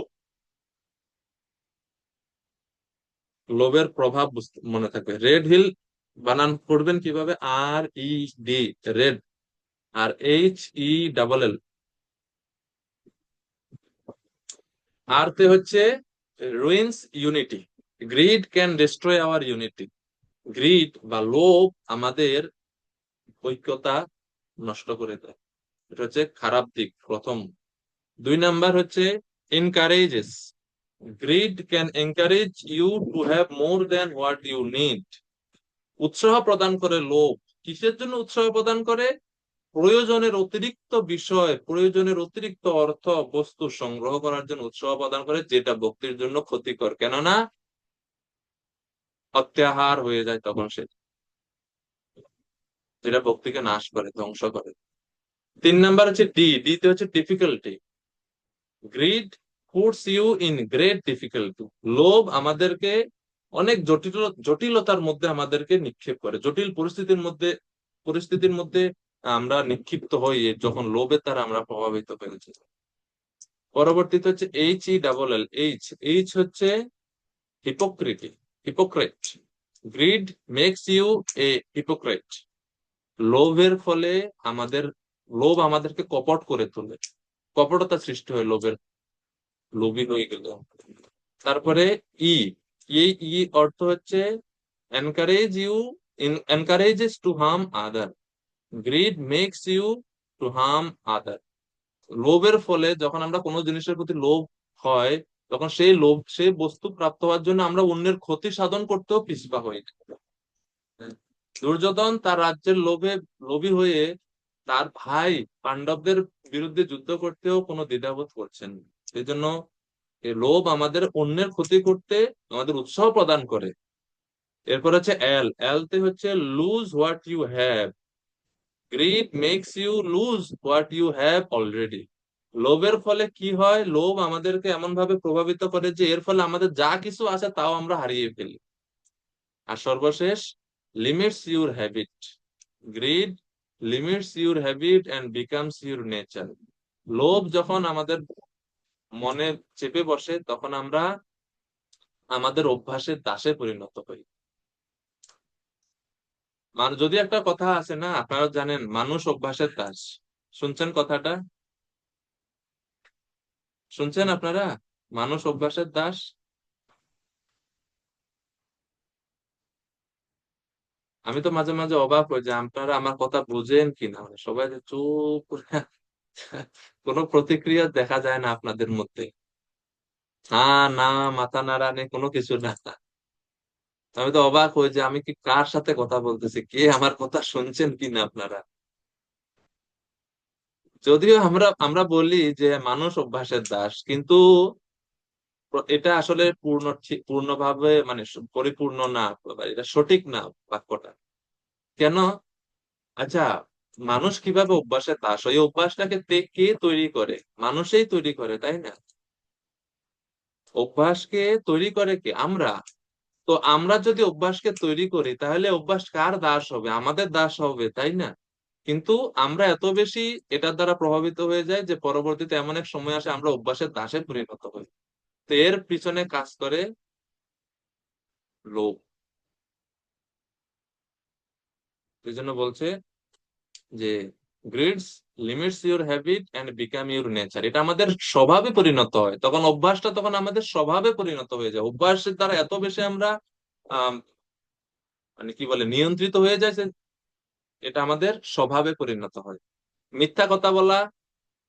লোভের প্রভাব মনে থাকবে। রেড হিল বানান করবেন কিভাবে? RED, রেড, আর HELL। আর তে হচ্ছে ruins unity. Greed can destroy our unity. Greed বা লোভ আমাদের ঐক্যতা নষ্ট করে দেয়। এটা হচ্ছে খারাপ দিক প্রথম। 2 নাম্বার হচ্ছে encourages. Greed can encourage you to have more than what you need. উৎসাহ প্রদান করে লোভ। কিসের জন্য উৎসাহ প্রদান করে? প্রয়োজনের অতিরিক্ত বিষয়, প্রয়োজনের অতিরিক্ত অর্থ বস্তু সংগ্রহ করার জন্য উৎসাহ প্রদান করে, যেটা ভক্তির জন্য ক্ষতিকর। কেননা অত্যাহার হয়ে যায় তখন সে, যেটা ভক্তিকে নাশ করে, ধ্বংস করে। 3 নাম্বার হচ্ছে ডি তে হচ্ছে difficulty. Greed puts you in great difficulty. লোভ আমাদেরকে অনেক জটিলতার মধ্যে আমাদেরকে নিক্ষেপ করে। জটিল পরিস্থিতির মধ্যে আমরা নিক্ষিপ্ত হই যখন লোভের দ্বারা আমরা প্রভাবিত হয়েছি। পরবর্তীতে হচ্ছে HELL। এইচ হচ্ছে hypocrite. Greed makes you a hypocrite. লোভের ফলে লোভ আমাদেরকে কপট করে তোলে। কপটতা সৃষ্টি হয় লোভের, লোভী হয়ে গেল। তারপরে ই, এই অর্থ হচ্ছে encourages to harm other. Greed makes you to harm other. লোভের ফলে যখন আমরা কোনো জিনিসের প্রতি লোভ হয়, তখন সেই বস্তু প্রাপ্ত হওয়ার জন্য আমরা অন্যের ক্ষতি সাধন করতেও পিছপা হই। দুর্যোধন তার রাজ্যের লোভী হয়ে তার ভাই পাণ্ডবদের বিরুদ্ধে যুদ্ধ করতেও কোনো দ্বিধাবোধ করছেন না। সেই জন্য এই লোভ আমাদের অন্যের ক্ষতি করতে আমাদের উৎসাহ প্রদান করে। এরপর হচ্ছে এল তে হচ্ছে lose what you have. Greed makes you lose what you have already. লোভের ফলে কি হয়? লোভ আমাদেরকে এমন ভাবে প্রভাবিত করে যে এর ফলে আমাদের যা কিছু আছে তাও আমরা হারিয়ে ফেলি। আর সর্বশেষ, limits your habit. Greed limits your habit and becomes your nature. লোভ যখন আমাদের মনে চেপে বসে তখন আমরা আমাদের অভ্যাসের দাসে পরিণত হই। যদি একটা কথা আছে না, আপনারা জানেন, মানুষ অভ্যাসের দাস। শুনছেন কথাটা? শুনছেন আপনারা? মানুষ অভ্যাসের দাস। আমি তো মাঝে মাঝে অবাক হই যে আপনারা আমার কথা বুঝেন কিনা। সবাই যে চুপ করে কোনো প্রতিক্রিয়া দেখা যায় না আপনাদের মধ্যে। না, মাথা নাড়া নেই, কোনো কিছু না। আমি তো অবাক হই যে আমি কি কার সাথে কথা বলতেছি, কে আমার কথা শুনছেন কিনা আপনারা। যদিও আমরা আমরা বলি যে মানুষ অভ্যাসের দাস, কিন্তু এটা আসলে পূর্ণভাবে মানে পরিপূর্ণ না, এটা সঠিক না বাক্যটা। কেন? আচ্ছা, মানুষ কিভাবে অভ্যাসের দাস? ওই অভ্যাসটাকে কে তৈরি করে? মানুষই তৈরি করে, তাই না? অভ্যাসকে তৈরি করে কে? আমরা। তো আমরা যদি অভ্যাসকে তৈরি করি তাহলে অভ্যাস কার দাস হবে? আমাদের দাস হবে, তাই না? কিন্তু আমরা এত বেশি এটার দ্বারা প্রভাবিত হয়ে যাই যে পরবর্তীতে এমন এক সময় আসে আমরা অভ্যাসের দাসে পরিণত হই। তো এর পিছনে কাজ করে লোভ। এই জন্য বলছে যে greeds limits your habit and become your nature. এটা আমাদের স্বভাবে পরিণত হয়, তখন অভ্যাসটা তখন আমাদের স্বভাবে পরিণত হয়ে যায়। অভ্যাসের দ্বারা এত বেশি আমরা আহ মানে কি বলে নিয়ন্ত্রিত হয়ে যায় যে এটা আমাদের স্বভাবে পরিণত হয়। মিথ্যা কথা বলা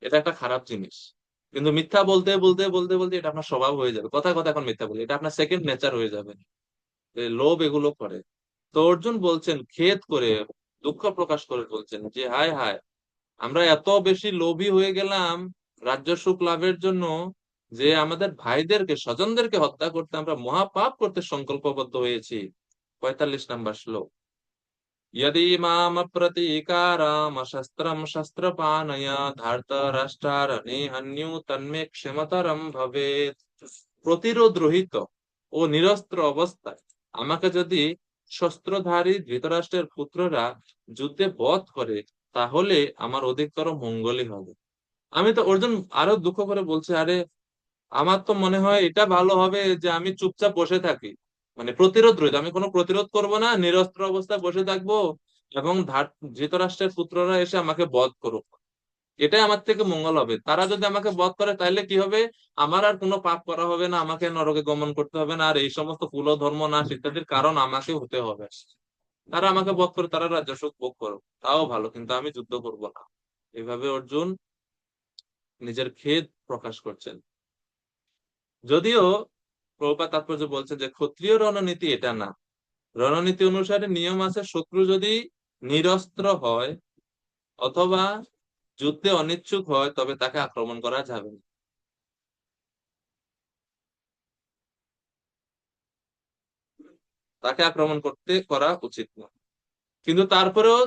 এটা একটা খারাপ জিনিস, কিন্তু মিথ্যা বলতে বলতে বলতে বলতে এটা আপনার স্বভাব হয়ে যাবে। কথায় কথা এখন মিথ্যা বলি, এটা আপনার সেকেন্ড নেচার হয়ে যাবে। এই লোভ এগুলো করে। তো অর্জুন বলছেন খেদ করে, দুঃখ প্রকাশ করে বলছেন যে হায় হায়, আমরা এত বেশি লোভী হয়ে গেলাম রাজ্য সুখ লাভের জন্য, যে আমাদের ভাইদেরকে স্বজনদেরকে হত্যা করতে আমরা মহাপাপ করতে সংকল্পবদ্ধ হয়েছি। 45 নম্বর শ্লোক। यदि माम प्रतीकाराम शस्त्रम शस्त्रपाणय धार्तराष्ट्रारणे हन्यु तन्मे क्षमतरम भवेत्। প্রতিরোধ রহিত ও নিরস্ত্র অবস্থায় আমাকে যদি শস্ত্রধারী ধৃতরাষ্ট্রের পুত্ররা যুদ্ধে বধ করে, তাহলে আমার অধিকতর মঙ্গলই হবে। আমি তো অর্জুন আরো দুঃখ করে বলছি, আরে আমার তো মনে হয় এটা ভালো হবে যে আমি চুপচাপ বসে থাকি, মানে প্রতিরোধ রয়েছে, আমি কোনো প্রতিরোধ করব না, নিরস্ত্র অবস্থায় বসে থাকবো এবং ধৃতরাষ্ট্রের পুত্ররা এসে আমাকে বধ করুক, এটাই আমার থেকে মঙ্গল হবে। তারা যদি আমাকে বধ করে তাহলে কি হবে, আমার আর কোনো পাপ করা হবে না, আমাকে নরকে গমন করতে হবে না, আর এই সমস্ত কুল ধর্ম নাশ ইত্যাদির কারণ আমাকে হতে হবে। তারা আমাকে বধ করে, তারা রাজ্য সুখ ভোগ করুক, তাও ভালো, কিন্তু আমি যুদ্ধ করব না। এভাবে অর্জুন নিজের খেদ প্রকাশ করছেন। যদিও প্রভুপাদ তাৎপর্য বলছেন যে ক্ষত্রিয় রণনীতি এটা না। রণনীতি অনুসারে নিয়ম আছে, শত্রু যদি নিরস্ত্র হয় অথবা যুদ্ধে অনিচ্ছুক হয় তবে তাকে আক্রমণ করা যাবে না। তাকে আক্রমণ করা উচিত না। কিন্তু তারপরেও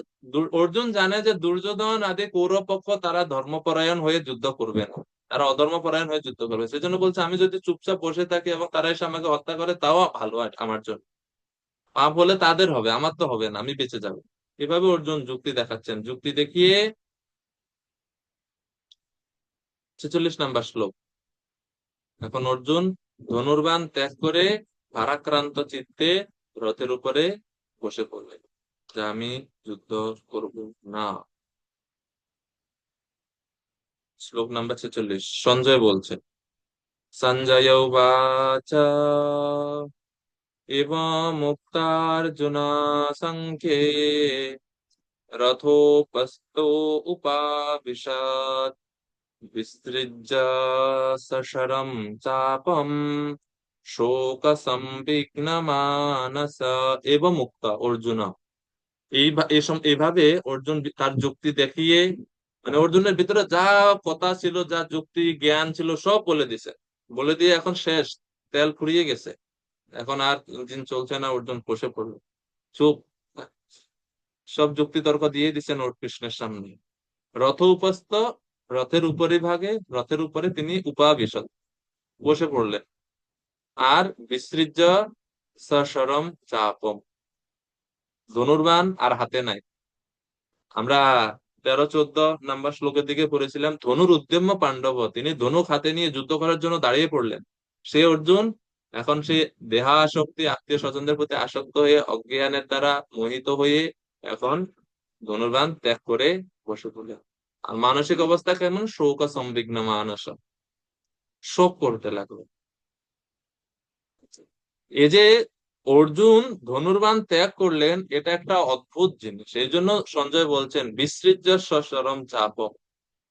অর্জুন জানে যে দুর্যোধন আদি কৌরব পক্ষ তারা ধর্মপরায়ণ হয়ে যুদ্ধ করবে না, তারা অধর্মপরায়ণ হয়ে যুদ্ধ করবে। সেজন্য বলছে আমি যদি চুপচাপ বসে থাকি এবং তারা এসে আমাকে হত্যা করে, তাও ভালো আমার জন্য। পাপ হলে তাদের হবে, আমার তো হবে না, আমি বেঁচে যাবো। এভাবে অর্জুন যুক্তি দেখাচ্ছেন। যুক্তি দেখিয়ে 46 নম্বর শ্লোক। এখন অর্জুন ধনুর্বাণ ত্যাগ করে ভারাক্রান্ত চিত্তে রথের উপরে বসে পড়লেন, যে আমি যুদ্ধ করব না। শ্লোক নাম্বার 46। সঞ্জয় বলছেন, সঞ্জয় উবাচ এবমুক্তার্জুনা সংখ্যে রথোপস্থো উপাবিশৎ विसृज्य सशरं चापम শোক संविघ्न মানস এবং মুক্ত অর্জুন। এইভাবে অর্জুন তার যুক্তি দেখিয়ে, মানে অর্জুনের ভিতরে যা কথা ছিল, যা যুক্তি জ্ঞান ছিল সব বলে দিছে। বলে দিয়ে এখন শেষ, তেল ফুরিয়ে গেছে, এখন আর দিন চলছে না। অর্জুন বসে পড়লো চুপ, সব যুক্তি তর্ক দিয়ে দিচ্ছেন ওর কৃষ্ণের সামনে। রথ উপস্থ, রথের উপরে ভাগে, রথের উপরে তিনি উপাবিশত বসে পড়লেন। আর বিসৃজ্য সশরম চাপম, ধনুর্বাণ আর হাতে নাই। আমরা 13-14 নম্বর শ্লোকের দিকে পড়েছিলাম, ধনুর উদ্যম্য পাণ্ডব, তিনি ধনুক হাতে নিয়ে যুদ্ধ করার জন্য দাঁড়িয়ে পড়লেন। সে অর্জুন এখন সে দেহাসক্তি, আত্মীয় স্বজনদের প্রতি আসক্ত হয়ে অজ্ঞানের দ্বারা মোহিত হয়ে এখন ধনুর্বাণ ত্যাগ করে বসে পড়লেন। আর মানসিক অবস্থা কেমন, শোক সংবিঘ্ন মানস, শোক করতে লাগলো। এই যে অর্জুন ধনুর্বাণ ত্যাগ করলেন, এটা একটা অদ্ভুত জিনিস। এই জন্য সঞ্জয় বলছেন বিসৃজ্য সশরম চাপক।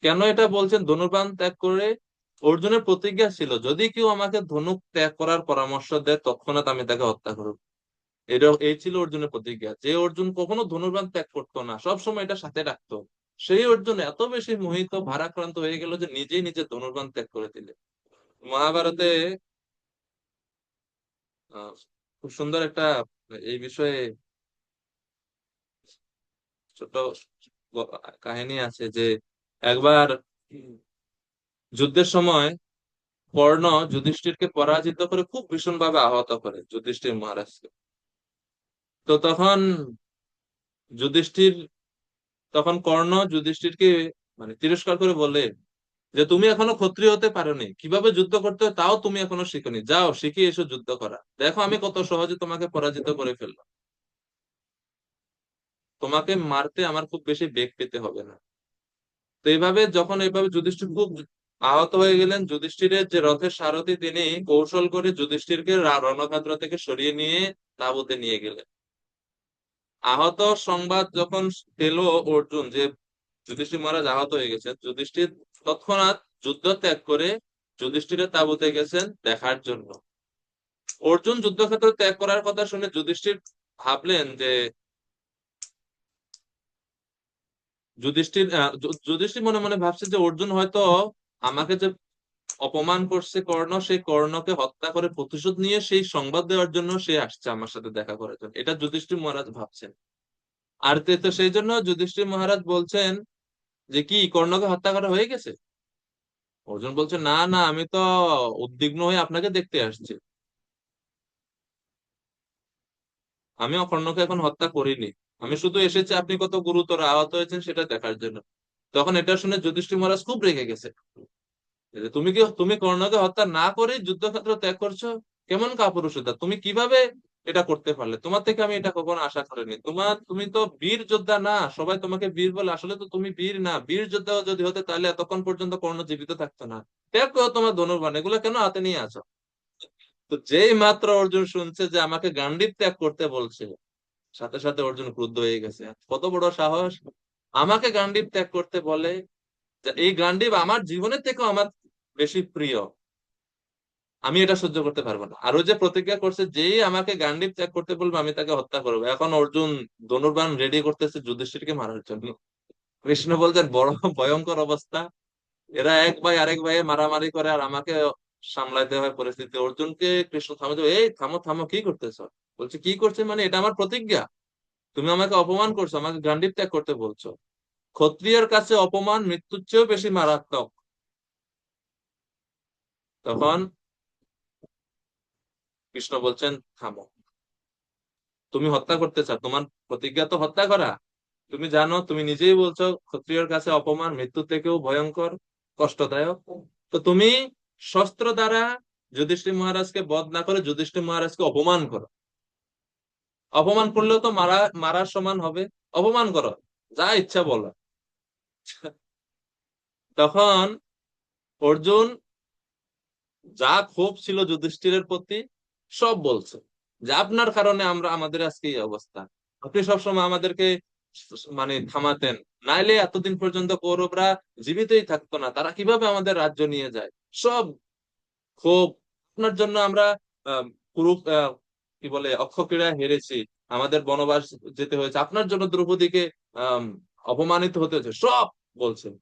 কেন এটা বলছেন? ধনুর্বাণ ত্যাগ করে অর্জুনের প্রতিজ্ঞা ছিল, যদি কেউ আমাকে ধনুক ত্যাগ করার পরামর্শ দেয় তৎক্ষণাৎ আমি তাকে হত্যা করব। এই ছিল অর্জুনের প্রতিজ্ঞা। যে অর্জুন কখনো ধনুর্বাণ ত্যাগ করতো না, সবসময় এটা সাথে রাখতো, সেই অর্জুন এত বেশি মোহিত ভারাক্রান্ত হয়ে গেল যে নিজেই নিজে ধনুর্বাণ ত্যাগ করে দিলে। মহাভারতে খুব সুন্দর একটা এই বিষয়ে ছোট কাহিনী আছে যে একবার যুদ্ধের সময় কর্ণ যুধিষ্ঠিরকে পরাজিত করে খুব ভীষণ ভাবে আহত করে যুধিষ্ঠির মহারাজকে। তো তখন যুধিষ্ঠির তখন কর্ণ যুধিষ্ঠিরকে মানে তিরস্কার করে বলে যে তুমি এখনো ক্ষত্রিয় হতে পারোনি, কিভাবে যুদ্ধ করতে হয় তাও তুমি এখনো শিখোনি, যাও শিখে এসো যুদ্ধ করা, দেখো আমি কত সহজে তোমাকে পরাজিত করে ফেললাম, তোমাকে মারতে আমার খুব বেশি বেগ পেতে হবে না। তো এইভাবে যখন এইভাবে যুধিষ্ঠির খুব আহত হয়ে গেলেন, যুধিষ্ঠিরের যে রথের সারথি তিনি কৌশল করে যুধিষ্ঠিরকে রণক্ষেত্র থেকে সরিয়ে নিয়ে তাঁবুতে নিয়ে গেলেন। আহত সংবাদ যখন পেল অর্জুন যে যুধিষ্ঠির মহারাজ আহত হয়ে গেছেন, যুধিষ্ঠির তৎক্ষণাৎ যুদ্ধ ত্যাগ করে যুধিষ্ঠিরের তাঁবুতে গেছেন দেখার জন্য। অর্জুন যুদ্ধক্ষেত্র ত্যাগ করার কথা শুনে যুধিষ্ঠির ভাবলেন যে যুধিষ্ঠির মনে মনে ভাবছে যে অর্জুন হয়তো আমাকে যে অপমান করছে কর্ণ, সেই কর্ণকে হত্যা করে প্রতিশোধ নিয়ে সেই সংবাদ দেওয়ার জন্য সে আসছে আমার সাথে দেখা করার জন্য, এটা যুধিষ্ঠির মহারাজ ভাবছেন। আর তো সেই জন্য যুধিষ্ঠির মহারাজ বলছেন যে কি কর্ণকে হত্যা করা হয়ে গেছে? অর্জুন বলছে না না, আমি তো উদ্বিগ্ন হয়ে আপনাকে দেখতে আসছি, আমি কর্ণকে এখন হত্যা করিনি, আমি শুধু এসেছি আপনি কত গুরুতর আহত হয়েছেন সেটা দেখার জন্য। তখন এটা শুনে যুধিষ্ঠির মহারাজ খুব রেগে গেছে যে তুমি কর্ণকে হত্যা না করে যুদ্ধক্ষেত্র ত্যাগ করছো, কেমন কাপুরুষতা, তুমি কিভাবে এটা করতে পারলে? তোমার থেকে আমি এটা কখনো আশা করিনি, তুমি তো বীর যোদ্ধা না, সবাই তোমাকে বীর বলে, আসলে তো তুমি বীর না, বীর যোদ্ধা যদি হতে তাহলে এতক্ষণ পর্যন্ত কর্ণ জীবিত থাকতো না, ত্যাগ করো তোমার ধনুর্বাণ, এগুলো কেন হাতে নিয়ে আছো? তো যেই মাত্র অর্জুন শুনছে যে আমাকে গান্ডীব ত্যাগ করতে বলছে, সাথে সাথে অর্জুন ক্রুদ্ধ হয়ে গেছে, কত বড় সাহস, আমাকে গান্ডীব ত্যাগ করতে বলে, যে এই গান্ডীব আমার জীবনের থেকেও আমার বেশি প্রিয়, আমি এটা সহ্য করতে পারবো না। আর ওই যে প্রতিজ্ঞা করছে যেই আমাকে গান্ডীব ত্যাগ করতে বলবো আমি তাকে হত্যা করবো, এখন অর্জুন ধনুর্বাণ রেডি করতেছে যুধিষ্ঠিরকে মারার জন্য। কৃষ্ণ বলছেন বড় ভয়ঙ্কর অবস্থা, এরা এক ভাই আরেক ভাই মারামারি করে আর আমাকে সামলাইতে হয় পরিস্থিতি। অর্জুনকে কৃষ্ণ থামে, এই থামো থামো, কি করতেছো? বলছে কি করছে মানে, এটা আমার প্রতিজ্ঞা, তুমি আমাকে অপমান করছো, আমাকে গান্ডীব ত্যাগ করতে বলছো, ক্ষত্রিয়ের কাছে অপমান মৃত্যুর চেয়েও বেশি মারাত্মক। তখন কৃষ্ণ বলছেন থামো, তুমি হত্যা করতে চাও, তোমার প্রতিজ্ঞা তো হত্যা করা, তুমি জানো, তুমি নিজেই বলছো ক্ষত্রিয়ের কাছে অপমান মৃত্যু থেকেও ভয়ঙ্কর কষ্টদায়ক, তো তুমি শস্ত্র দ্বারা যুধিষ্ঠির মহারাজকে বধ না করে যুধিষ্ঠির মহারাজকে অপমান করো, অপমান করলেও তো মারার সমান হবে, অপমান করো, যা ইচ্ছা বলো। তখন অর্জুন যা ক্ষোভ ছিল যুধিষ্ঠিরের প্রতি সব বলছে, যে আপনার কারণে আমরা আমাদের আজকে এই অবস্থা, আপনি সবসময় আমাদেরকে মানে থামাতেন, নাইলে এতদিন পর্যন্ত কৌরবরা জীবিতই থাকতো না, তারা কিভাবে আমাদের রাজ্য নিয়ে যায়, সব ক্ষোভ আপনার জন্য আমরা আহ, কুরু কি বলে অক্ষকিরা হেরেছি, আমাদের বনবাস যেতে হয়েছে, আপনার জন্য দ্রৌপদীকে আহ অপমানিত হতে হয়েছে, সব বলছেন।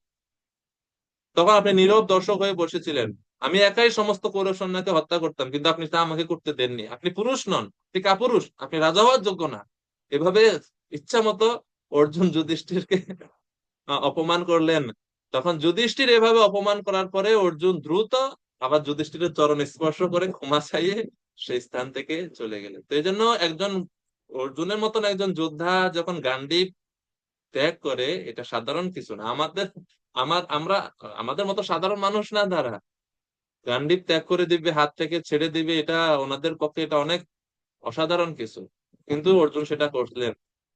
তখন আপনি নীরব দর্শক হয়ে বসেছিলেন, আমি একাই সমস্ত কৌরব সৈন্যকে হত্যা করতাম, কিন্তু আপনি তা আমাকে করতে দেননি, আপনি পুরুষ নন, আপনি কাপুরুষ, আপনি রাজা হওয়ার যোগ্য না। এভাবে ইচ্ছা মতো অর্জুন যুধিষ্ঠিরকে অপমান করলেন। তখন যুধিষ্ঠির এভাবে অপমান করার পরে অর্জুন দ্রুত আবার যুধিষ্ঠিরের চরণ স্পর্শ করে ক্ষমা চাইয়ে সেই স্থান থেকে চলে গেলেন। তো এই জন্য একজন অর্জুনের মতন একজন যোদ্ধা যখন গান্ডীব ত্যাগ করে, এটা সাধারণ কিছু না, আমরা আমাদের মতো সাধারণ মানুষ না, তারা গান্ডীব ত্যাগ করে দিবে, হাত থেকে ছেড়ে দিবে, এটা ওনাদের পক্ষে এটা অনেক অসাধারণ কিছু, কিন্তু অর্জুন সেটা করলেন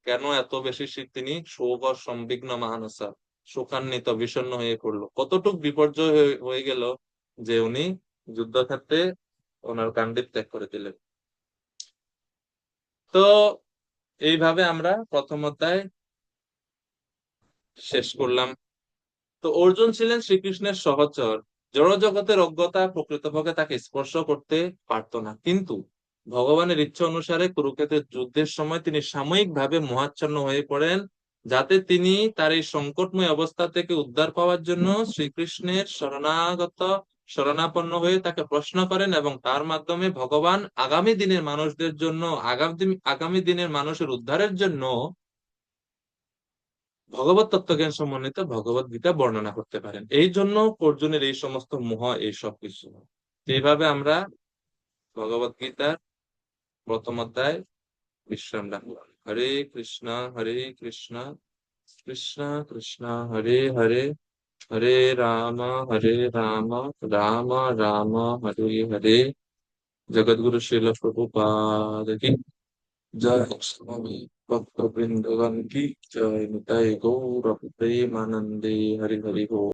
কেন? এত বেশি তিনি শোক ও সংবিঘ্ন মানসা, শোকান্বিত বিষণ্ণ হয়ে পড়লো, কতটুক বিপর্যয় হয়ে গেল যে উনি যুদ্ধক্ষেত্রে ওনার গান্ডীব ত্যাগ করে দিলেন। তো এইভাবে আমরা প্রথম অধ্যায় শেষ করলাম। তো অর্জুন ছিলেন শ্রীকৃষ্ণের সহচর, জড়জগতের অজ্ঞতা প্রকৃতপক্ষে তাকে স্পর্শ করতে পারতো না, কিন্তু ভগবানের ইচ্ছা অনুসারে কুরুক্ষেত্রের যুদ্ধের সময় তিনি সাময়িকভাবে মোহাচ্ছন্ন হয়ে পড়েন, যাতে তিনি তার এই সংকটময় অবস্থা থেকে উদ্ধার পাওয়ার জন্য শ্রীকৃষ্ণের শরণাপন্ন হয়ে তাকে প্রশ্ন করেন, এবং তার মাধ্যমে ভগবান আগামী দিনের মানুষদের জন্য, আগামী দিনের মানুষের উদ্ধারের জন্য ভগবত তত্ত্বজ্ঞান সমন্বিত ভগবত গীতা বর্ণনা করতে পারেন। এই জন্য অর্জুনের এই সমস্ত মোহ, এই সব কিছু। এইভাবে আমরা ভগবত গীতার প্রথম অধ্যায় বিশ্রাম রাখলাম। হরে কৃষ্ণ হরে কৃষ্ণ कृष्ण कृष्ण हरे हरे, हरे राम राम राम हरे हरे। जगद्गुरु श्रील प्रभुपाद की जय। स्वामी भक्त वृंदगण की जय। निताय गौर प्रेमानंदे हरि हरि बोल।